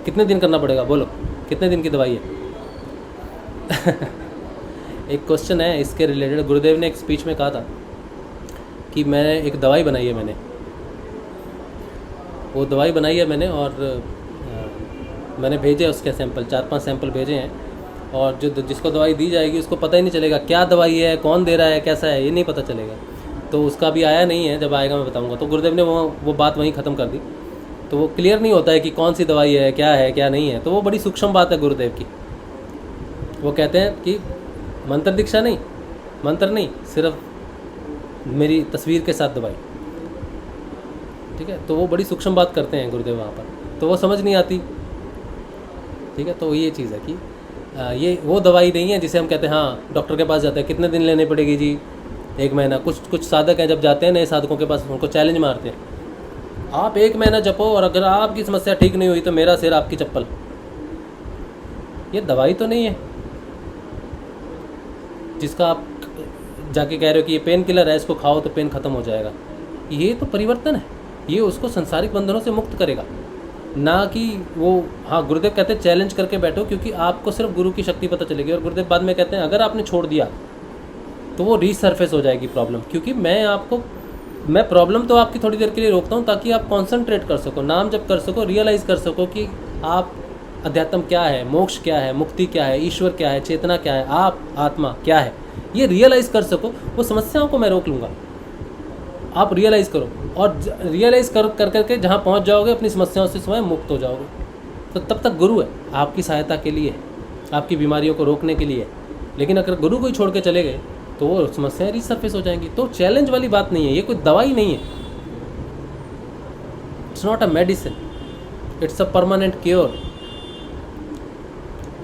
कितने दिन करना पड़ेगा बोलो, कितने दिन की दवाई है? एक क्वेश्चन है इसके रिलेटेड, गुरुदेव ने एक स्पीच में कहा था कि मैंने एक दवाई बनाई है, वो दवाई बनाई है मैंने, और मैंने भेजे उसके सैंपल, 4-5 सैंपल भेजे हैं, और जिसको दवाई दी जाएगी उसको पता ही नहीं चलेगा क्या दवाई है, कौन दे रहा है, कैसा है, ये नहीं पता चलेगा। तो उसका भी आया नहीं है, जब आएगा मैं बताऊंगा। तो गुरुदेव ने वो बात वहीं ख़त्म कर दी, तो वो क्लियर नहीं होता है कि कौन सी दवाई है क्या नहीं है। तो वो बड़ी सूक्ष्म बात है गुरुदेव की। वो कहते हैं कि मंत्र दीक्षा नहीं, मंत्र नहीं, सिर्फ मेरी तस्वीर के साथ दवाई, ठीक है। तो वो बड़ी सूक्ष्म बात करते हैं गुरुदेव वहाँ पर, तो वो समझ नहीं आती, ठीक है। तो ये चीज़ है कि ये वो दवाई नहीं है जिसे हम कहते हैं हाँ डॉक्टर के पास जाते हैं, कितने दिन लेने पड़ेगी जी, 1 महीना। कुछ साधक हैं जब जाते हैं नए साधकों के पास, उनको चैलेंज मारते हैं, आप 1 महीना जपो और अगर आपकी समस्या ठीक नहीं हुई तो मेरा सिर आपकी चप्पल। ये दवाई तो नहीं है जिसका आप जाके कह रहे हो कि ये पेन किलर है, इसको खाओ तो पेन खत्म हो जाएगा। ये तो परिवर्तन है, ये उसको संसारिक बंधनों से मुक्त करेगा, ना कि वो। हाँ, गुरुदेव कहते हैं चैलेंज करके बैठो, क्योंकि आपको सिर्फ गुरु की शक्ति पता चलेगी। और गुरुदेव बाद में कहते हैं अगर आपने छोड़ दिया तो वो रीसर्फेस हो जाएगी प्रॉब्लम, क्योंकि मैं प्रॉब्लम तो आपकी थोड़ी देर के लिए रोकता हूँ ताकि आप कॉन्सेंट्रेट कर सको, नाम जप कर सको, रियलाइज़ कर सको कि आप अध्यात्म क्या है, मोक्ष क्या है, मुक्ति क्या है, ईश्वर क्या है, चेतना क्या है, आप आत्मा क्या है, ये रियलाइज़ कर सको। वो समस्याओं को मैं रोक लूँगा, आप रियलाइज़ करो, और रियलाइज़ कर करके जहाँ पहुँच जाओगे अपनी समस्याओं से स्वयं मुक्त हो जाओगे। तो तब तक गुरु है, आपकी सहायता के लिए, आपकी बीमारियों को रोकने के लिए। लेकिन अगर गुरु को ही छोड़ के चले गए तो वो समस्याएं रिसर्फेस हो जाएंगी। तो चैलेंज वाली बात नहीं है, ये कोई दवाई नहीं है, it's not a medicine, it's a permanent cure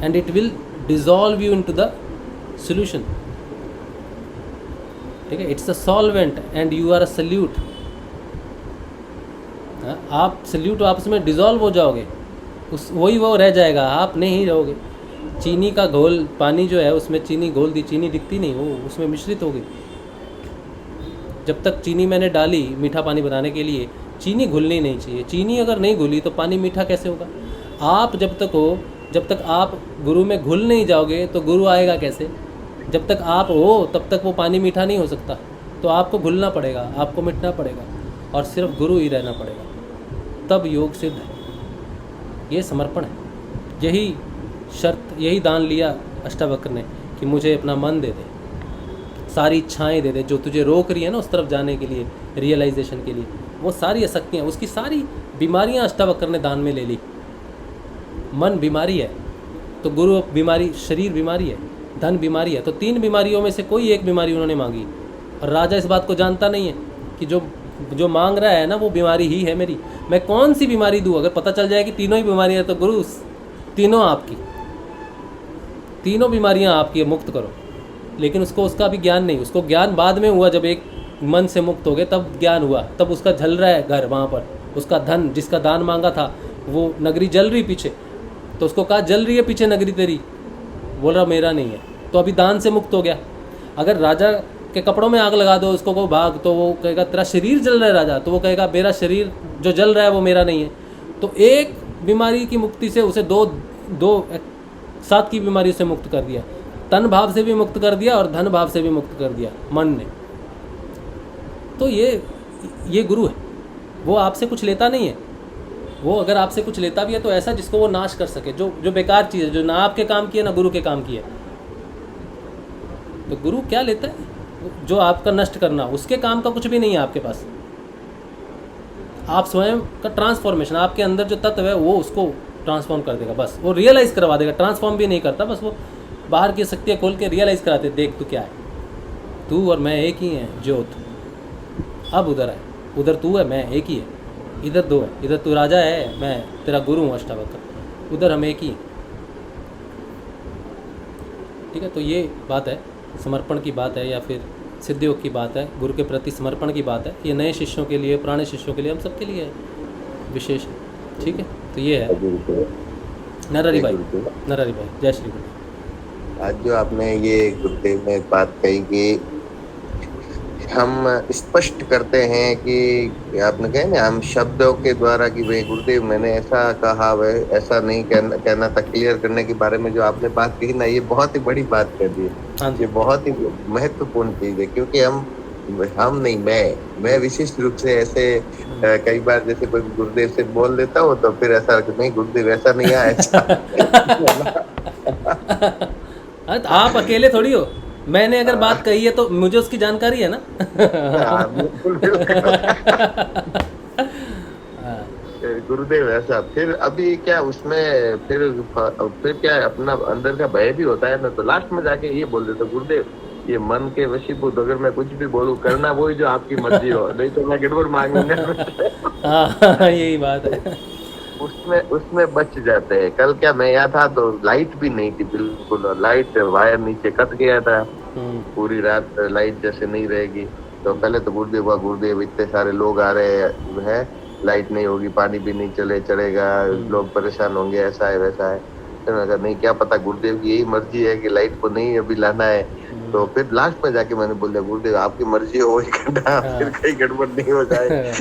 and it will dissolve you into the solution, ठीक है। It's a solvent and you are a solute. आप सल्यूट आपस में डिजॉल्व हो जाओगे, वही वो रह जाएगा, आप नहीं रहोगे। चीनी का घोल, पानी जो है उसमें चीनी घोल दी, चीनी दिखती नहीं, वो उसमें मिश्रित हो गई। जब तक चीनी मैंने डाली मीठा पानी बनाने के लिए, चीनी घुलनी नहीं चाहिए। चीनी अगर नहीं घुली तो पानी मीठा कैसे होगा? आप जब तक आप गुरु में घुल नहीं जाओगे तो गुरु आएगा कैसे? जब तक आप हो तब तक वो पानी मीठा नहीं हो सकता। तो आपको घुलना पड़ेगा, आपको मिटना पड़ेगा और सिर्फ गुरु ही रहना पड़ेगा, तब योग सिद्ध है। ये समर्पण है, यही शर्त, यही दान लिया अष्टावक्र ने कि मुझे अपना मन दे दे, सारी इच्छाएं दे दे जो तुझे रोक रही है ना उस तरफ जाने के लिए, रियलाइजेशन के लिए। वो सारी आसक्तियाँ, उसकी सारी बीमारियाँ अष्टावक्र ने दान में ले ली। मन बीमारी है तो गुरु बीमारी, शरीर बीमारी है, धन बीमारी है, तो 3 बीमारियों में से कोई एक बीमारी उन्होंने मांगी। और राजा इस बात को जानता नहीं है कि जो जो मांग रहा है ना वो बीमारी ही है मेरी। मैं कौन सी बीमारी दूँ? अगर पता चल जाए कि तीनों ही बीमारियाँ, तो गुरु तीनों आपकी, तीनों बीमारियाँ आपकी है, मुक्त करो। लेकिन उसको उसका भी ज्ञान नहीं, उसको ज्ञान बाद में हुआ, जब एक मन से मुक्त हो गए तब ज्ञान हुआ। तब उसका जल रहा है घर, वहाँ पर उसका धन, जिसका दान मांगा था वो नगरी जल रही पीछे, तो उसको कहा जल रही है पीछे नगरी तेरी, बोल रहा मेरा नहीं है, तो अभी दान से मुक्त हो गया। अगर राजा के कपड़ों में आग लगा दो, उसको को भाग, तो वो कहेगा तेरा शरीर जल रहा है राजा, तो वो कहेगा मेरा शरीर जो जल रहा है वो मेरा नहीं है। तो एक बीमारी की मुक्ति से उसे दो 7 की बीमारी से मुक्त कर दिया। तन भाव से भी मुक्त कर दिया और धन भाव से भी मुक्त कर दिया मन ने। तो ये गुरु है, वो आपसे कुछ लेता नहीं है। वो अगर आपसे कुछ लेता भी है तो ऐसा जिसको वो नाश कर सके, जो बेकार चीज़ है, जो ना आपके काम की है ना गुरु के काम की है। तो गुरु क्या लेता है? जो आपका नष्ट करना, उसके काम का कुछ भी नहीं है आपके पास। आप स्वयं का ट्रांसफॉर्मेशन, आपके अंदर जो तत्व है वो उसको ट्रांसफॉर्म कर देगा, बस वो रियलाइज़ करवा देगा। ट्रांसफॉर्म भी नहीं करता, बस वो बाहर की शक्तियाँ खोल के रियलाइज़ कराते, देख तू क्या है, तू और मैं एक ही हैं ज्योत। अब उधर है, उधर तू है मैं एक ही है, इधर दो है, इधर तू राजा है मैं तेरा गुरु हूँ अष्टावक्र, उधर हम एक ही। ठीक है, तो ये बात है, समर्पण की बात है या फिर सिद्धियोग की बात है, गुरु के प्रति समर्पण की बात है। ये नए शिष्यों के लिए, पुराने शिष्यों के लिए, हम सबके लिए है, विशेष है। ठीक है, तो ये है नरहरि भाई। नरहरि भाई, जय श्री गुरु। आज जो आपने ये गुरुदेव में बात कही कि हम स्पष्ट करते हैं कि आपने कहे ना, हम शब्दों के द्वारा कि भाई गुरुदेव मैंने ऐसा कहा, वह ऐसा नहीं कहना था, क्लियर करने के बारे में जो आपने बात कही ना, ये बहुत ही बड़ी बात कर दी है। ये बहुत ही महत्वपूर्ण चीज है, क्योंकि हम नहीं, मैं विशिष्ट रूप से ऐसे कई बार जैसे कोई गुरुदेव से बोल देता हूँ तो फिर ऐसा नहीं, गुरुदेव ऐसा नहीं है, ऐसा आप अकेले थोड़ी हो। मैंने अगर बात कही है तो मुझे उसकी जानकारी है ना। गुरुदेव ऐसा, फिर अभी क्या उसमें फिर क्या अपना अंदर का भय भी होता है ना, तो लास्ट में जाके ये बोल देता गुरुदेव ये मन के वशीभूत, अगर मैं कुछ भी बोलूं करना वही जो आपकी मर्जी हो, नहीं तो मैं गड़बड़ मांगूंगा। यही बात है, उसमें बच जाते हैं। कल क्या मैं यहाँ था तो लाइट भी नहीं थी बिल्कुल, और लाइट वायर नीचे कट गया था, पूरी रात लाइट जैसे नहीं रहेगी। तो पहले तो गुरुदेव इतने सारे लोग आ रहे हैं, लाइट नहीं होगी, पानी भी नहीं चढ़ेगा, लोग परेशान होंगे, ऐसा है वैसा है। तो मैं कहा नहीं, क्या पता गुरुदेव की यही मर्जी है कि लाइट को नहीं अभी लाना है। तो फिर लास्ट में जाके मैंने बोल दिया गुरुदेव आपकी मर्जी हो वही करना, फिर कहीं गड़बड़ नहीं हो जाए।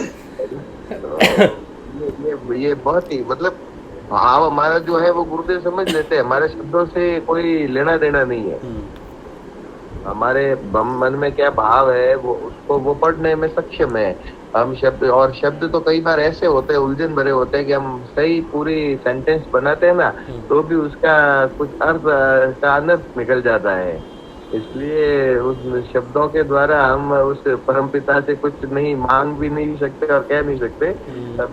तो ये बहुत ही मतलब भाव हमारा जो है वो गुरुदेव समझ लेते हैं, हमारे शब्दों से कोई लेना देना नहीं है। हमारे मन में क्या भाव है वो उसको वो पढ़ने में सक्षम है हम। शब्द तो कई बार ऐसे होते हैं, उलझन भरे होते हैं कि हम सही पूरी सेंटेंस बनाते हैं ना तो भी उसका कुछ अर्थ का अनर्थ निकल जाता है। इसलिए उस शब्दों के द्वारा हम उस परमपिता से कुछ नहीं मांग भी नहीं सकते और कह नहीं सकते।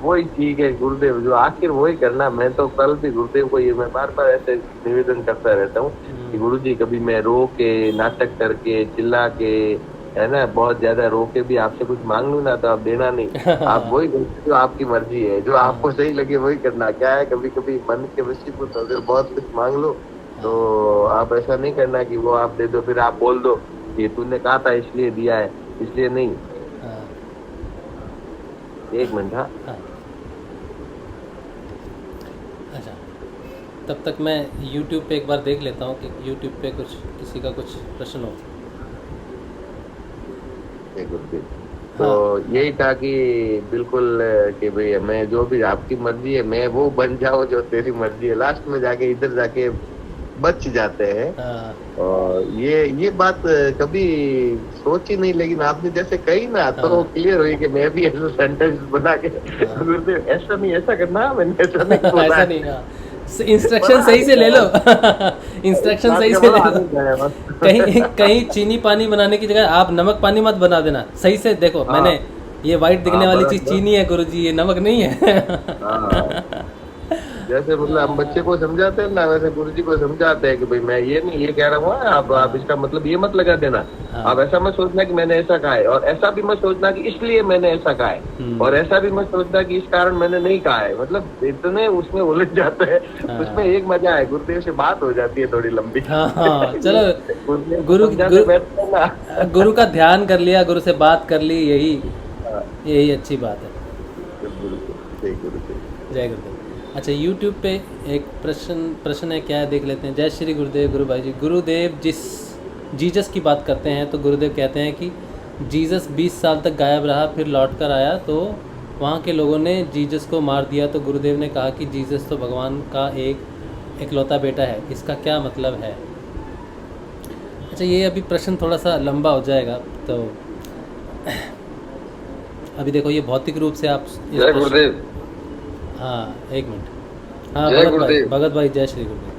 वही ठीक है गुरुदेव जो आखिर वही करना। मैं तो कल भी गुरुदेव को ये मैं बार बार ऐसे निवेदन करता रहता हूँ कि गुरुजी कभी मैं रो के, नाटक करके, चिल्ला के, है ना, बहुत ज्यादा रो के भी आपसे कुछ मांग लूँ ना तो आप देना नहीं। आप वही जो आपकी मर्जी है, जो आपको सही लगे वही करना। क्या है कभी कभी मन के वशीभूत अगर बहुत कुछ मांग लो तो आप ऐसा नहीं करना कि वो आप दे दो फिर आप बोल दो ये तूने कहा था इसलिए दिया है, इसलिए नहीं। एक मिनट। हाँ अच्छा, तब तक मैं YouTube पे एक बार देख लेता हूँ कि YouTube पे कुछ किसी का कुछ प्रश्न हो। तो यही था कि बिल्कुल कि भाई मैं जो भी आपकी मर्जी है मैं वो बन जाऊँ जो तेरी मर्जी है। लास्ट में जाके इधर जाके बच जाते हैं। और ये बात कभी सोची नहीं, लेकिन आपने जैसे कही ना तो क्लियर हुई कि मैं भी ऐसा सेंटेंस बना के गुरुदेव ऐसा नहीं ऐसा करना, मैंने ऐसा नहीं बोला। ऐसा नहीं कहा, इंस्ट्रक्शन सही से ले लो। इंस्ट्रक्शन सही से ले लो। कहीं चीनी पानी बनाने की जगह आप नमक पानी मत बना देना। सही से देखो, मैंने ये वाइट दिखने वाली चीज चीनी है गुरुजी, ये नमक नहीं है। जैसे मतलब हम बच्चे को समझाते हैं ना, वैसे गुरु जी को समझाते हैं कि भाई मैं ये नहीं ये कह रहा हूँ, आप इसका मतलब ये मत लगा देना। हाँ। आप ऐसा मत सोचना कि मैंने ऐसा कहा है, और ऐसा भी मत सोचना कि इसलिए मैंने ऐसा कहा है, और ऐसा भी मत सोचना कि इस कारण मैंने नहीं कहा है। मतलब इतने उसमें उलझ जाते हैं। हाँ। उसमें एक मजा है, गुरुदेव से बात हो जाती है थोड़ी लंबी। हाँ, चलो गुरुदेव गुरु समझाते बैठते हैं ना। गुरु का ध्यान कर लिया, गुरु से बात कर ली, हाँ, यही अच्छी बात है। जय गुरुदेव। जय गुरुदेव। अच्छा, YouTube पे एक प्रश्न है, क्या है देख लेते हैं। जय श्री गुरुदेव। गुरु भाई जी, गुरुदेव जीसस की बात करते हैं तो गुरुदेव कहते हैं कि जीसस 20 साल तक गायब रहा, फिर लौट कर आया तो वहाँ के लोगों ने जीसस को मार दिया, तो गुरुदेव ने कहा कि जीसस तो भगवान का एक इकलौता बेटा है, इसका क्या मतलब है? अच्छा, ये अभी प्रश्न थोड़ा सा लंबा हो जाएगा, तो अभी देखो ये भौतिक रूप से आप जय गुरुदेव। हाँ, एक मिनट। हाँ, जय गुरुदेव। भगत भाई, जय श्री गुरुदेव।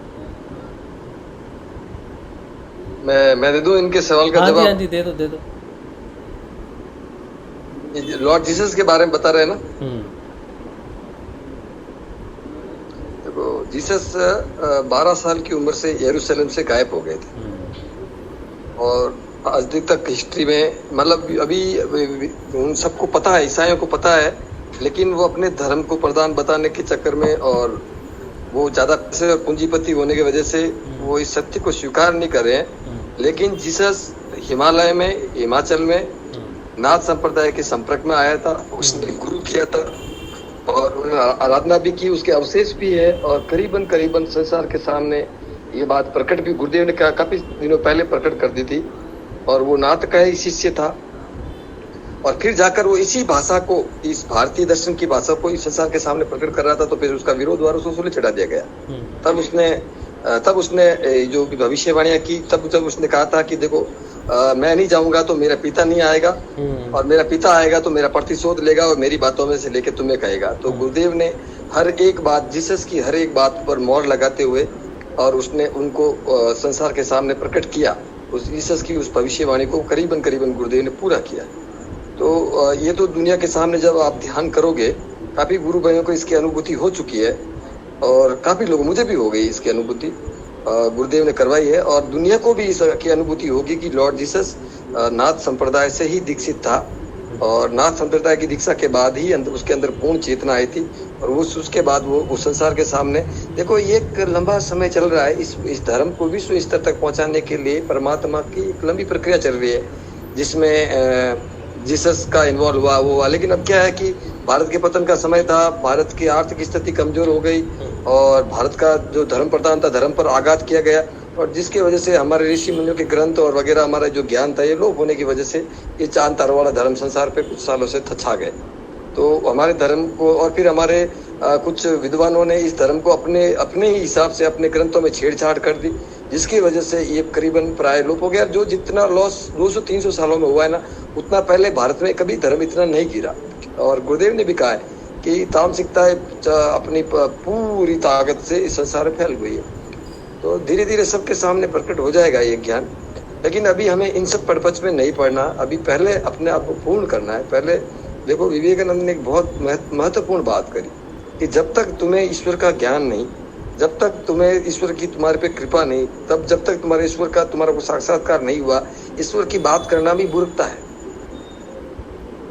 मैं दे दूं इनके सवाल का हाँ जी, जवाब? हाँ जी, दे दो। लॉर्ड जीसस के बारे में बता रहे हैं ना? देखो, जीसस 12 साल की उम्र से यरूशलेम से गायब हो गए थे, और आज तक हिस्ट्री में मतलब अभी उन सबको पता है, ईसाइयों को पता है, लेकिन वो अपने धर्म को प्रधान बताने के चक्कर में और वो ज़्यादा पैसे और पूंजीपति होने की वजह से वो इस सत्य को स्वीकार नहीं कर रहे हैं। लेकिन जीसस हिमाचल में नाथ संप्रदाय के संपर्क में आया था, उसने गुरु किया था और उन्होंने आराधना भी की, उसके अवशेष भी है, और करीबन संसार के सामने ये बात प्रकट भी गुरुदेव ने काफी दिनों पहले प्रकट कर दी थी, और वो नाथ का ही शिष्य था। और फिर जाकर वो इसी भाषा को, इस भारतीय दर्शन की भाषा को इस संसार के सामने प्रकट कर रहा था, तो फिर उसका विरोध वार उसको सूली चढ़ा दिया गया। तब उसने जो भविष्यवाणियां की, तब उसने कहा था कि देखो, मैं नहीं जाऊंगा तो मेरा पिता नहीं आएगा, और मेरा पिता आएगा तो मेरा प्रतिशोध लेगा और मेरी बातों में से लेके तुम्हें कहेगा। तो गुरुदेव ने हर एक बात, जीसस की हर एक बात पर मोहर लगाते हुए, और उसने उनको संसार के सामने प्रकट किया, उस जीसस की उस भविष्यवाणी को करीबन गुरुदेव ने पूरा किया। तो ये तो दुनिया के सामने जब आप ध्यान करोगे, काफी गुरु भाइयों को इसकी अनुभूति हो चुकी है, और काफी लोग, मुझे भी हो गई इसकी अनुभूति, गुरुदेव ने करवाई है, और दुनिया को भी इसकी अनुभूति होगी कि लॉर्ड जीसस नाथ संप्रदाय से ही दीक्षित था, और नाथ संप्रदाय की दीक्षा के बाद ही उसके अंदर पूर्ण चेतना आई थी, और उसके बाद वो उस संसार के सामने, देखो ये एक लंबा समय चल रहा है, इस धर्म को विश्व स्तर तक पहुंचाने के लिए परमात्मा की एक लंबी प्रक्रिया चल रही है, जिसमें जीसस का इन्वॉल्व हुआ। लेकिन अब क्या है कि भारत के पतन का समय था, भारत की आर्थिक स्थिति कमजोर हो गई, और भारत का जो धर्म प्रधान था, धर्म पर आघात किया गया, और जिसकी वजह से हमारे ऋषि मुनियों के ग्रंथ और वगैरह, हमारा जो ज्ञान था, ये लोप होने की वजह से ये चांद तारों वाला धर्म संसार पे कुछ सालों से छा गए। तो हमारे धर्म को, और फिर हमारे कुछ विद्वानों ने इस धर्म को अपने ही हिसाब से अपने ग्रंथों में छेड़छाड़ कर दी, जिसकी वजह से ये करीबन प्राय लोप हो गया। जो जितना लॉस 200-300 सालों में हुआ है ना, उतना पहले भारत में कभी धर्म इतना नहीं गिरा। और गुरुदेव ने भी कहा है कि तामसिकता अपनी पूरी ताकत से इस संसार में फैल गई है। तो धीरे धीरे सबके सामने प्रकट हो जाएगा ये ज्ञान, लेकिन अभी हमें इन सब परपच में नहीं पढ़ना, अभी पहले अपने आप को पूर्ण करना है। पहले देखो, विवेकानंद ने एक बहुत महत्वपूर्ण बात करी कि जब तक तुम्हें ईश्वर का ज्ञान नहीं, जब तक तुम्हें ईश्वर की तुम्हारे पे कृपा नहीं, जब तक तुम्हारे ईश्वर का तुम्हारा को साक्षात्कार नहीं हुआ, ईश्वर की बात करना भी मूर्खता है।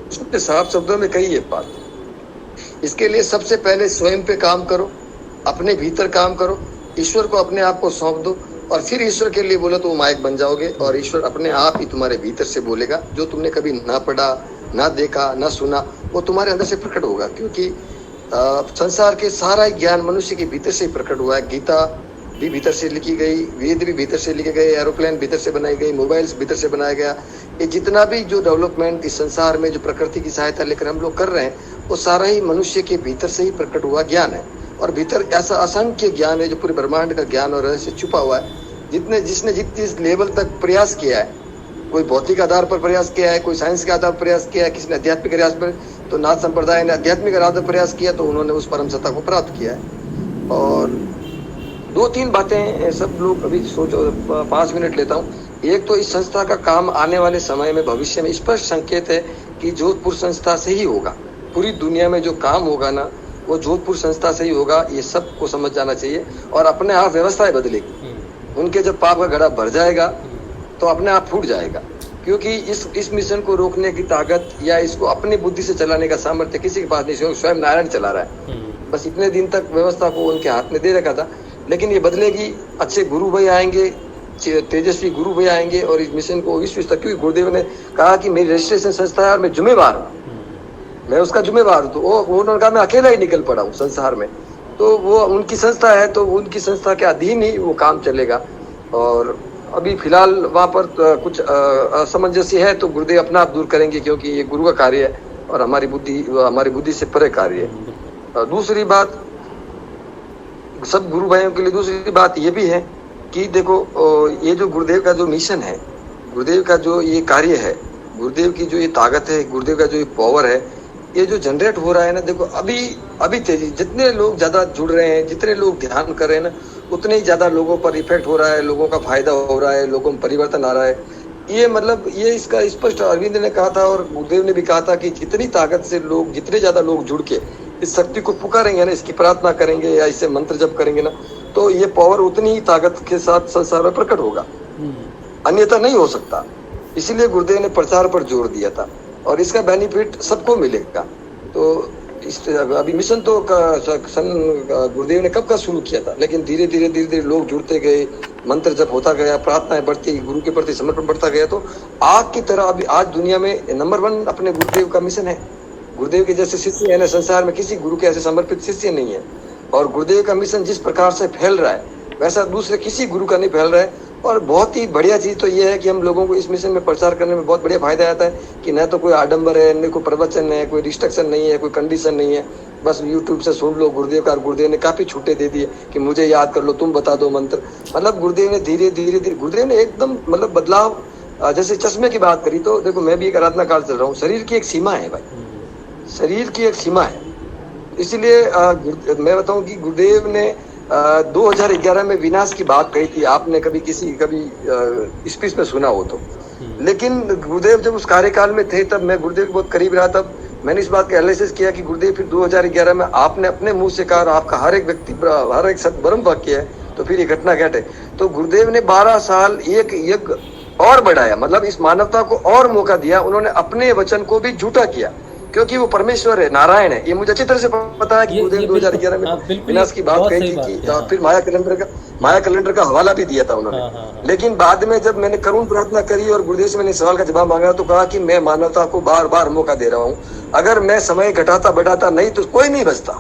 उसने साफ शब्दों में कही ये बात। इसके लिए सबसे पहले स्वयं पे काम करो, अपने भीतर काम करो, ईश्वर को अपने आप को सौंप दो, और फिर ईश्वर के लिए बोलो तो वो माइक बन जाओगे, और ईश्वर अपने आप ही तुम्हारे भीतर से बोलेगा। जो तुमने कभी ना पढ़ा, ना देखा, ना सुना, वो तुम्हारे अंदर से प्रकट होगा, क्योंकि संसार के सारा ज्ञान मनुष्य के भीतर से प्रकट हुआ है। गीता भी भीतर से लिखी गई, वेद भी भीतर से लिखे गए, एरोप्लेन भीतर से बनाई गई, मोबाइल्स भीतर से बनाया गया। ये जितना भी जो डेवलपमेंट इस संसार में जो प्रकृति की सहायता लेकर हम लोग कर रहे हैं, वो सारा ही मनुष्य के भीतर से ही प्रकट हुआ ज्ञान है। और भीतर ऐसा असंख्य ज्ञान है जो पूरे ब्रह्मांड का ज्ञान और रहस्य छुपा हुआ है। जिसने जिस लेवल तक प्रयास किया है, कोई भौतिक आधार पर प्रयास किया है, कोई साइंस के आधार पर प्रयास किया है, किसी ने आध्यात्मिक प्रयास पर, तो नाथ संप्रदाय ने आध्यात्मिक आधार पर प्रयास किया, तो उन्होंने उस परम सत्ता को प्राप्त किया है। और 2-3 बातें सब लोग अभी सोचो, 5 मिनट लेता हूँ। एक तो इस संस्था का काम आने वाले समय में, भविष्य में स्पष्ट संकेत है कि जोधपुर संस्था से ही होगा। पूरी दुनिया में जो काम होगा ना, वो जोधपुर संस्था से ही होगा, ये सबको समझ जाना चाहिए। और अपने आप व्यवस्थाएं बदलेगी। उनके जब पाप का घड़ा भर जाएगा तो अपने आप फूट जाएगा, क्योंकि इस मिशन को रोकने की ताकत या इसको अपनी बुद्धि से चलाने का सामर्थ्य किसी के पास नहीं, स्वयं नारायण चला रहा है। बस इतने दिन तक व्यवस्था को उनके हाथ में दे रखा था, लेकिन ये बदलेगी। अच्छे गुरु भाई आएंगे, तेजस्वी गुरु भाई आएंगे और इस मिशन को विश्व तक, क्योंकि गुरुदेव ने कहा कि मेरी रजिस्ट्रेशन संस्था है और मैं जिम्मेवार हूँ, मैं उसका जिम्मेवार हूँ। तो वो उन्होंने कहा मैं अकेला ही निकल पड़ा हूँ संसार में, तो वो उनकी संस्था है, तो उनकी संस्था के अधीन ही वो काम चलेगा। और अभी फिलहाल वहाँ पर कुछ असमंजस्य है, तो गुरुदेव अपना आप दूर करेंगे, क्योंकि ये गुरु का कार्य है और हमारी बुद्धि से परे कार्य है। दूसरी बात, सब गुरु भाइयों के लिए दूसरी बात ये भी है कि देखो, ये जो गुरुदेव का जो मिशन है, गुरुदेव का जो ये कार्य है, गुरुदेव की जो ये ताकत है, गुरुदेव का जो ये पावर है, ये जो जनरेट हो रहा है ना, देखो अभी तेजी, जितने लोग ज्यादा जुड़ रहे हैं, जितने लोग ध्यान कर रहे हैं ना, उतने ही ज्यादा लोगों पर इफेक्ट हो रहा है, लोगों का फायदा हो रहा है, लोगों में परिवर्तन आ रहा है। ये मतलब ये इसका स्पष्ट अरविंद ने कहा था और गुरुदेव ने भी कहा था कि जितनी ताकत से लोग, जितने ज्यादा लोग जुड़ के इस शक्ति को पुकारेंगे ना, इसकी प्रार्थना करेंगे या इससे मंत्र जप करेंगे ना, तो ये पावर उतनी ही ताकत के साथ संसार में प्रकट होगा, अन्यथा नहीं हो सकता। इसीलिए गुरुदेव ने प्रचार पर जोर दिया था और इसका बेनिफिट सबको मिलेगा। तो अभी मिशन तो गुरुदेव ने कब का शुरू किया था, लेकिन धीरे धीरे लोग जुड़ते गए, मंत्र जप होता गया, प्रार्थनाएं बढ़ती, गुरु के प्रति समर्पण बढ़ता गया। तो आग की तरह अभी आज दुनिया में नंबर 1 अपने गुरुदेव का मिशन है। गुरुदेव के जैसे शिष्य है ना, संसार में किसी गुरु के ऐसे समर्पित शिष्य नहीं है। और गुरुदेव का मिशन जिस प्रकार से फैल रहा है, वैसा दूसरे किसी गुरु का नहीं फैल रहा है। और बहुत ही बढ़िया चीज तो ये है कि हम लोगों को इस मिशन में प्रचार करने में बहुत बढ़िया फायदा आता है कि न तो कोई आडंबर है, न कोई प्रवचन है, कोई रिस्ट्रिक्शन नहीं है, कोई कंडीशन नहीं है। बस यूट्यूब से सुन लो गुरुदेव का। गुरुदेव ने काफी छूटे दे दिए कि मुझे याद कर लो, तुम बता दो मंत्र। मतलब गुरुदेव ने धीरे धीरे गुरुदेव ने एकदम मतलब बदलाव। जैसे चश्मे की बात करी तो देखो, मैं भी एक आराधना काल चल रहा हूँ। शरीर की एक सीमा है भाई, शरीर की एक सीमा है। इसलिए मैं बताऊं कि गुरुदेव ने 2011 में विनाश की बात कही थी। आपने कभी स्पीच में सुना हो तो। लेकिन गुरुदेव जब उस कार्यकाल में थे, तब मैं गुरुदेव के बहुत करीब रहा, तब मैंने इस बात का एनालिसिस किया कि गुरुदेव फिर 2011 में आपने अपने मुंह से कहा, आपका हर एक व्यक्ति, हर एक सत्य ब्रह्म वाक्य है, तो फिर ये घटना घटे। तो गुरुदेव ने 12 साल एक यज्ञ और बढ़ाया, मतलब इस मानवता को और मौका दिया। उन्होंने अपने वचन को भी झूठा किया, क्योंकि वो परमेश्वर है, नारायण है। ये मुझे अच्छी तरह से पता है कि गुरुदेव 2011 में विनाश की बात कही थी कि फिर माया कैलेंडर का हवाला भी दिया था उन्होंने। लेकिन बाद में जब मैंने करुण प्रार्थना करी और गुरुदेव से मैंने सवाल का जवाब मांगा, तो कहा कि मैं मानवता को बार बार मौका दे रहा हूँ। अगर मैं समय घटाता बढ़ाता नहीं तो कोई नहीं बचता।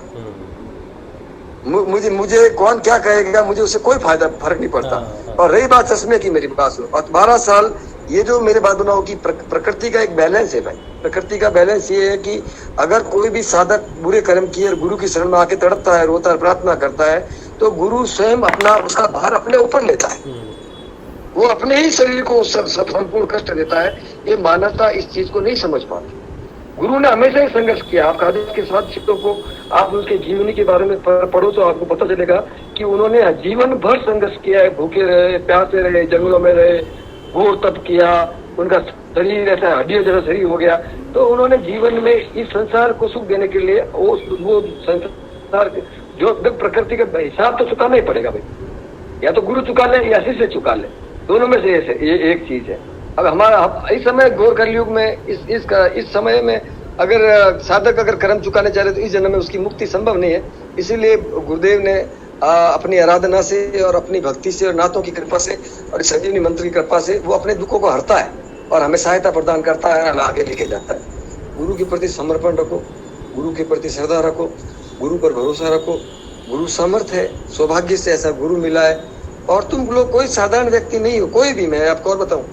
मुझे कौन क्या कहेगा, मुझे उससे कोई फर्क नहीं पड़ता। और रही बात चश्मे की, मेरी बात सुनो। और 12 साल ये जो मेरे बात बनाओ कि प्रकृति का एक बैलेंस है भाई। प्रकृति का बैलेंस ये है कि अगर कोई भी साधक बुरे कर्म किए और गुरु की शरण में आके तड़पता है, रोता है, प्रार्थना करता है, तो गुरु स्वयं उसका भार अपने ऊपर लेता है। वो अपने ही शरीर को संपूर्ण कष्ट देता है। ये मानवता इस चीज को नहीं समझ पाती। गुरु ने हमेशा ही संघर्ष किया। आप कादिर के साथ शिक्षकों को आप उनके जीवनी के बारे में पढ़ो तो आपको पता चलेगा कि उन्होंने जीवन भर संघर्ष किया है। भूखे रहे, प्यासे रहे, जंगलों में रहे, घोर तप किया। उनका शरीर ऐसा हड्डियों जैसा शरीर हो गया। तो उन्होंने जीवन में इस संसार को सुख देने के लिए वो संसार जो प्रकृति का हिसाब तो चुकाना ही पड़ेगा भाई। या तो गुरु चुका ले या शिष्य चुका ले, दोनों में से ये एक चीज है। अब हमारा इस समय घोर कलयुग में इस समय में अगर साधक अगर कर्म चुकाने चाह रहे तो इस जन्म में उसकी मुक्ति संभव नहीं है। इसीलिए गुरुदेव ने अपनी आराधना से और अपनी भक्ति से और नाथों की कृपा से और संजीवनी मंत्र की कृपा से वो अपने दुखों को हरता है और हमें सहायता प्रदान करता है और आगे लेके जाता है। गुरु के प्रति समर्पण रखो, गुरु के प्रति श्रद्धा रखो, गुरु पर भरोसा रखो। गुरु समर्थ है, सौभाग्य से ऐसा गुरु मिला है। और तुम लोग कोई साधारण व्यक्ति नहीं हो, कोई भी। मैं आपको और बताऊं,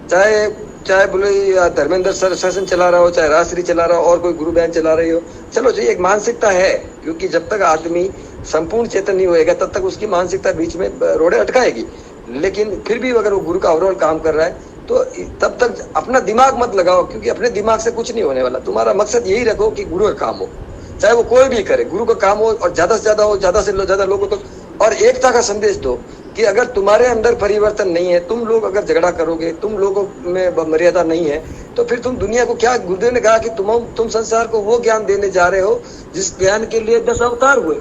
चाहे बोले धर्मेंद्र सर सेशन चला रहा हो, चाहे राजश्री चला रहा हो, और कोई गुरु बहन चला रही हो, चलो जी, एक मानसिकता है। क्योंकि जब तक आदमी संपूर्ण चेतन नहीं होएगा तब तक उसकी मानसिकता बीच में रोड़े अटकाएगी। लेकिन फिर भी अगर वो गुरु का ओवरऑल काम कर रहा है तो तब तक अपना दिमाग मत लगाओ, क्योंकि अपने दिमाग से कुछ नहीं होने वाला। तुम्हारा मकसद यही रखो कि गुरु का काम हो, चाहे वो कोई भी करे, गुरु का काम हो और ज्यादा से ज्यादा हो, ज्यादा से ज्यादा लोगों को। और एकता का संदेश दो कि अगर तुम्हारे अंदर परिवर्तन नहीं है, तुम लोग अगर झगड़ा करोगे, तुम लोगों में मर्यादा नहीं है, तो फिर तुम दुनिया को क्या, गुरुदेव ने कहा कि तुम संसार को वो ज्ञान देने जा रहे हो जिस ज्ञान के लिए 10 अवतार हुए,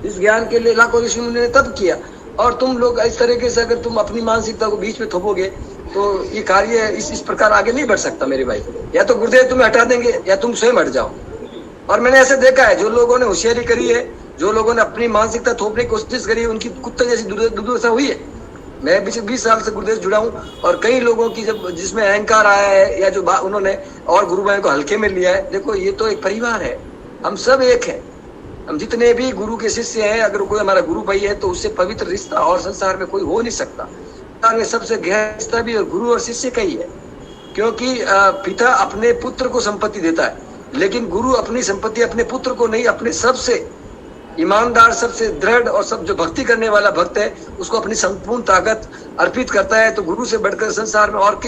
इस ज्ञान के लिए लाखों ऋषि मुनि ने तब किया। और तुम लोग इस तरीके से अगर तुम अपनी मानसिकता को बीच में थोपोगे तो ये कार्य इस प्रकार आगे नहीं बढ़ सकता मेरे भाई। या तो गुरुदेव तुम्हें हटा देंगे या तुम स्वयं हट जाओ। और मैंने ऐसे देखा है, जो लोगों ने होशियारी करी है, जो लोगों ने अपनी मानसिकता थोपने की कोशिश करी है, उनकी कुत्ते जैसी दुर्दशा हुई है। मैं 20 साल से गुरुदेव जुड़ा हूँ और कई लोगों की जब जिसमें अहंकार आया है या जो उन्होंने और गुरु भाई को हल्के में लिया है, देखो ये तो एक परिवार है, हम सब एक हैं। हम जितने भी गुरु के शिष्य हैं, अगर कोई हमारा गुरु भाई है तो उससे पवित्र रिश्ता और संसार में कोई हो नहीं सकता। संसार में सबसे गहरा रिश्ता भी और गुरु और शिष्य का ही है, क्योंकि पिता अपने पुत्र को संपत्ति देता है, लेकिन गुरु अपनी संपत्ति अपने पुत्र को नहीं, अपने सबसे ईमानदार, सबसे दृढ़ और सब जो भक्ति करने वाला भक्त है उसको अपनी संपूर्ण ताकत अर्पित करता है। तो गुरु से बढ़कर संसार में और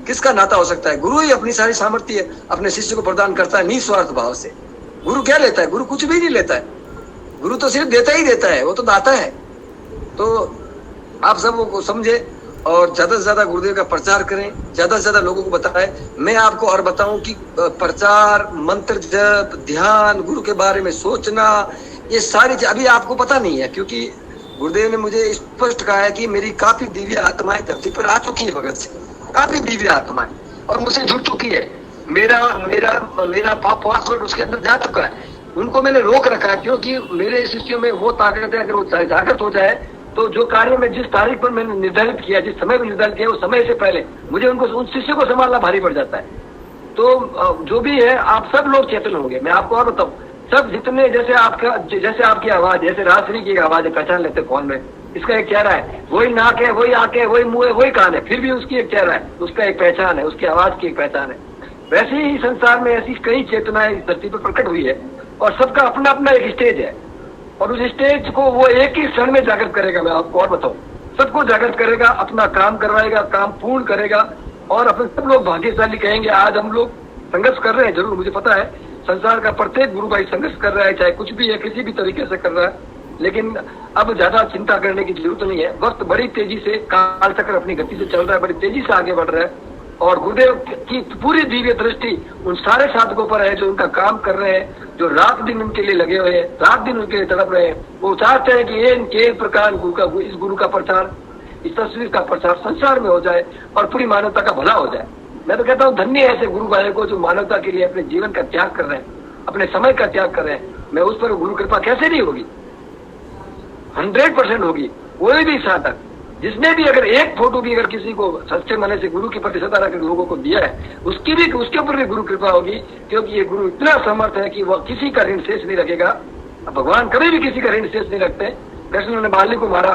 किसका नाता हो सकता है? गुरु ही अपनी सारी सामर्थ्य अपने शिष्य को प्रदान करता है निस्वार्थ भाव से। गुरु क्या लेता है? गुरु कुछ भी नहीं लेता है, गुरु तो सिर्फ देता ही देता है, वो तो दाता है। तो आप सब को समझे और ज्यादा से ज्यादा गुरुदेव का प्रचार करें, ज्यादा से ज्यादा लोगों को बताएं। मैं आपको और बताऊं कि प्रचार, मंत्र जप, ध्यान, गुरु के बारे में सोचना, ये सारी चीज अभी आपको पता नहीं है, क्योंकि गुरुदेव ने मुझे स्पष्ट कहा है कि मेरी काफी दिव्य आत्माएं धरती पर आ चुकी है भगत से, काफी दिव्य आत्माएं, और मुझसे जुड़ चुकी है। मेरा पासवर्ड उसके अंदर जा चुका है। उनको मैंने रोक रखा है, क्योंकि मेरे शिष्यों में वो ताकत है, अगर वो जागृत हो जाए तो जो कार्य में जिस तारीख पर मैंने निर्धारित किया, जिस समय पर निर्धारित किया, उस समय से पहले मुझे उन शिष्य को संभालना भारी पड़ जाता है। तो जो भी है, आप सब लोग चेतन होंगे। मैं आपको और बताऊं, सब जितने जैसे आपकी आवाज, जैसे राजश्री की आवाज है, पहचान लेते फोन में, इसका एक चेहरा है, वही नाक है, वही आंखें है, वही मुंह है, वही कान है, फिर भी उसकी एक चेहरा है, उसका एक पहचान है, उसकी आवाज की एक पहचान है। वैसे ही संसार में ऐसी कई चेतनाएं इस धरती पर प्रकट हुई है और सबका अपना अपना एक स्टेज है, और उस स्टेज को वो एक ही क्षण में जागृत करेगा। मैं आपको और बताऊं, सबको जागृत करेगा, अपना काम करवाएगा, काम पूर्ण करेगा, और अपने सब लोग भाग्यशाली कहेंगे। आज हम लोग संघर्ष कर रहे हैं, जरूर मुझे पता है, संसार का प्रत्येक गुरु भाई संघर्ष कर रहा है, चाहे कुछ भी है, किसी भी तरीके से कर रहा है, लेकिन अब ज्यादा चिंता करने की जरूरत नहीं है। वक्त बड़ी तेजी से, काल चक्र अपनी गति से चल रहा है, बड़ी तेजी से आगे बढ़ रहा है, और गुरुदेव की पूरी दिव्य दृष्टि उन सारे साधकों पर है जो उनका काम कर रहे हैं, जो रात दिन उनके लिए लगे हुए हैं, रात दिन उनके लिए तड़प रहे हैं। वो चाहते हैं कि एक प्रकार इस गुरु का प्रचार, इस तस्वीर का प्रचार संसार में हो जाए और पूरी मानवता का भला हो जाए। मैं तो कहता हूँ, धन्य ऐसे गुरु भाई को जो मानवता के लिए अपने जीवन का त्याग कर रहे हैं, अपने समय का त्याग कर रहे हैं। मैं उस पर गुरु कृपा कैसे नहीं होगी? 100% होगी। कोई भी साधक जिसने भी अगर एक फोटो भी अगर किसी को सच्चे मन से गुरु की प्रति सदा रखकर लोगों को दिया है, उसके ऊपर भी गुरु कृपा होगी, क्योंकि ये गुरु इतना समर्थ है कि वह किसी का ऋण शेष नहीं रखेगा। भगवान कभी भी किसी का ऋण शेष नहीं रखते। कृष्ण ने बाली को मारा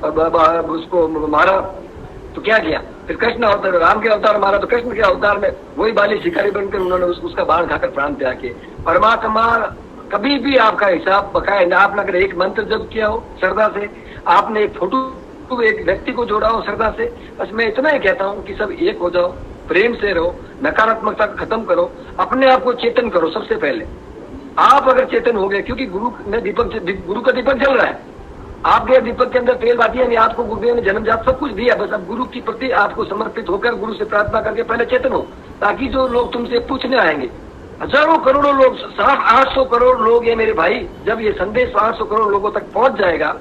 और उसको मारा तो क्या किया? फिर कृष्ण अवतार, राम के अवतार मारा तो कृष्ण के अवतार में वही बाली शिकारी बनकर उन्होंने उसका बाण खाकर प्राण त्याग किए। परमात्मा कभी भी आपका हिसाब बकाया ना। आपने अगर एक मंत्र जप किया हो श्रद्धा से, आपने एक फोटो एक व्यक्ति को जोड़ा हो श्रद्धा से, बस मैं इतना ही कहता हूँ कि सब एक हो जाओ, प्रेम से रहो, नकारात्मकता को खत्म करो, अपने आप को चेतन करो। सबसे पहले आप अगर चेतन हो गए, क्योंकि गुरु का दीपक जल रहा है, आपके दीपक के अंदर तेल बाती है, आपको गुरुदेव ने जन्मजात सब कुछ दिया, बस अब गुरु की प्रति आपको समर्पित होकर गुरु से प्रार्थना करके पहले चेतन हो, ताकि जो लोग तुमसे पूछने आएंगे, हजारों करोड़ों लोग, 700-800 करोड़ लोग है मेरे भाई, जब ये संदेश 800 करोड़ लोगों तक पहुंच जाएगा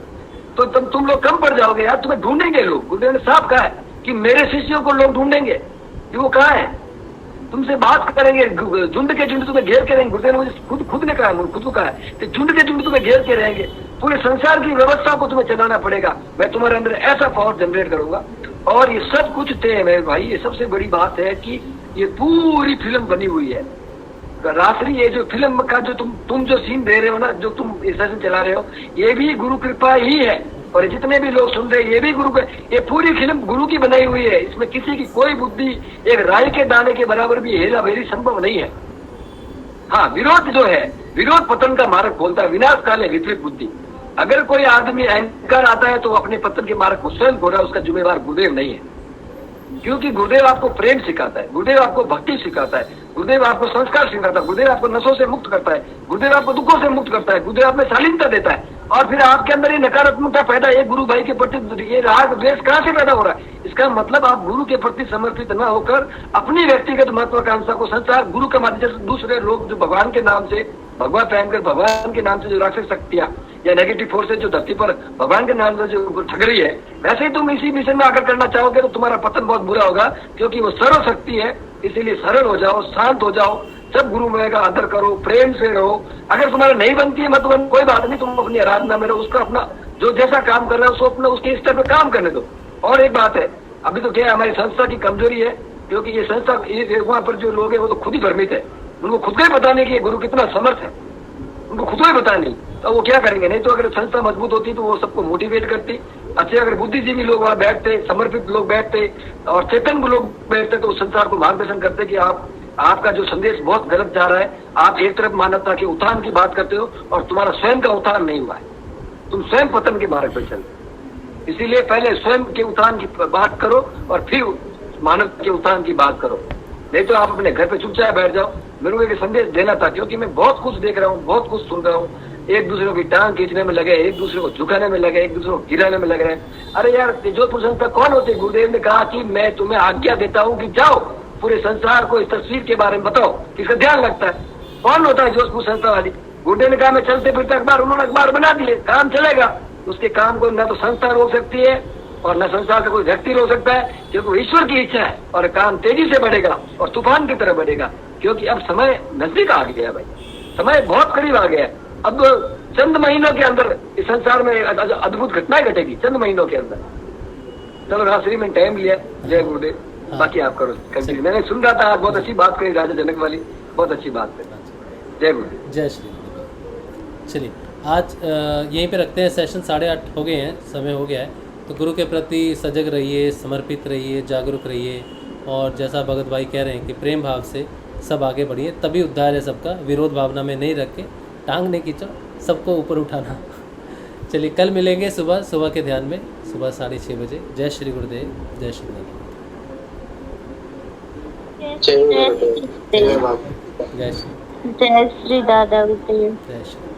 तो तुम लोग कम पड़ जाओगे यार। तुम्हें ढूंढेंगे लोग। गुरुदेव ने साफ कहा है कि मेरे शिष्यों को लोग ढूंढेंगे कि वो कहाँ है, तुमसे बात करेंगे, झुंड के झुंड तुम्हें घेर के रहेंगे। गुरुदेव ने मुझे खुद ने कहा, खुद को कहा है कि झुंड के झुंड तुम्हें घेर के रहेंगे, पूरे संसार की व्यवस्था को तुम्हें चलाना पड़ेगा। मैं तुम्हारे अंदर ऐसा पावर जनरेट करूंगा, और ये सब कुछ तय है मेरे भाई। ये सबसे बड़ी बात है कि ये पूरी फिल्म बनी हुई है। रात्रि ये जो फिल्म का जो तुम जो सीन दे रहे हो ना, जो तुम सेशन चला रहे हो, ये भी गुरु कृपा ही है। और जितने भी लोग सुन रहे हैं, ये भी गुरु का, ये पूरी फिल्म गुरु की बनाई हुई है। इसमें किसी की कोई बुद्धि एक राई के दाने के बराबर भी हेरा फेरी संभव नहीं है। हाँ, विरोध जो है, विरोध पतन का मार्ग खोलता है, विनाश काल है विपरीत बुद्धि। अगर कोई आदमी अहंकार आता है तो अपने पतन के मार्ग को स्वयं खोल रहा है, उसका जिम्मेवार गुरुदेव नहीं है। क्योंकि गुरुदेव आपको प्रेम सिखाता है, गुरुदेव आपको भक्ति सिखाता है, गुरुदेव आपको संस्कार सिखाता है, गुरुदेव आपको नशों से मुक्त करता है, गुरुदेव आपको दुखों से मुक्त करता है, गुरुदेव आप में शालीनता देता है, और फिर आपके अंदर ये नकारात्मकता पैदा, एक गुरु भाई के प्रति ये राग द्वेष कहाँ से पैदा हो रहा है? इसका मतलब आप गुरु के प्रति समर्पित न होकर अपनी व्यक्तिगत महत्वाकांक्षा को संसार गुरु के माध्यम से दूसरे लोग जो भगवान के नाम से भगवा पहनकर भगवान के नाम से जो राक्षस शक्तियां या नेगेटिव फोर्सेज जो धरती पर भगवान के नाम से जो ठग रही है, वैसे ही तुम इसी मिशन में आकर करना चाहोगे तो तुम्हारा पतन बहुत बुरा होगा, क्योंकि वो सरल शक्ति है। इसीलिए सरल हो जाओ, शांत हो जाओ, सब गुरु में का आदर करो, प्रेम से रहो। अगर तुम्हारा नहीं बनती है मत बन, कोई बात नहीं, तुम अपनी आराधना में रहो, उसका अपना जो जैसा काम कर रहा है उसको अपना उसके स्तर पे काम करने दो। और एक बात है, अभी तो क्या है, हमारी संस्था की कमजोरी है, क्योंकि ये संस्था वहाँ पर जो लोग है वो तो खुद ही भ्रमित है, उनको खुद को ही पता नहीं कि गुरु कितना समर्थ है, उनको खुद को ही पता नहीं, तो वो क्या करेंगे? नहीं तो अगर संस्था मजबूत होती तो वो सबको मोटिवेट करती। अच्छे अगर बुद्धिजीवी लोग वहाँ बैठते, समर्पित लोग बैठते और चेतन लोग बैठते तो संसार को मार्गदर्शन करते कि आपका जो संदेश बहुत गलत जा रहा है, आप एक तरफ मानवता के उत्थान की बात करते हो और तुम्हारा स्वयं का उत्थान नहीं हुआ है, तुम स्वयं पतन के मार्ग पर चलते। इसीलिए पहले स्वयं के उत्थान की बात करो और फिर मानव के उत्थान की बात करो, नहीं तो आप अपने घर पे चुपचाप बैठ जाओ। मेरे को एक संदेश देना था, क्योंकि मैं बहुत कुछ देख रहा हूँ, बहुत कुछ सुन रहा हूँ, एक दूसरे की टांग खींचने में लगे, एक दूसरे को झुकाने में लगे, एक दूसरे को गिराने में लग रहे हैं। अरे यार, जोधपुर संस्था कौन होती है? गुरुदेव ने कहा कि मैं तुम्हें आज्ञा देता हूँ कि जाओ पूरे संसार को इस तस्वीर के बारे में बताओ, किसका ध्यान लगता है? कौन होता है जोधपुर संस्था वाली? गुरुदेव ने कहा मैं चलते फिरते अखबार, उन्होंने अखबार बना दिए, काम चलेगा। उसके काम को न तो संस्था रोक सकती है और न संसार का कोई व्यक्ति रोक सकता है, क्योंकि ईश्वर की इच्छा है और काम तेजी से बढ़ेगा और तूफान की तरह बढ़ेगा, क्योंकि अब समय नजदीक आ गया है भाई, समय बहुत करीब आ गया है। अब चंद महीनों के अंदर इस संसार में अद्भुत घटनाएं घटेगी, चंद महीनों के अंदर। चलो राजश्री में टाइम लिया, जय गुरुदेव। बाकी आप करो कंटिन्यू। मैंने सुन रहा था, आप बहुत अच्छी बात करी राजा जनक वाली, बहुत अच्छी बात करी। जय गुरुदेव। जय श्री गुरुदेव। चलिए आज यहीं पे रखते हैं सेशन, 8:30 हो गए हैं, समय हो गया है। तो गुरु के प्रति सजग रहिए, समर्पित रहिए, जागरूक रहिए, और जैसा भगत भाई कह रहे हैं कि प्रेम भाव से सब आगे बढ़िए, तभी उद्धार है सबका। विरोध भावना में नहीं रख के टांग नहीं खींचो, सबको ऊपर उठाना। चलिए कल मिलेंगे सुबह के ध्यान में, सुबह 6:30 बजे। जय श्री गुरुदेव, जय श्री गुरुदेव, जय श्री दादा गुरुदेव, जय श्री।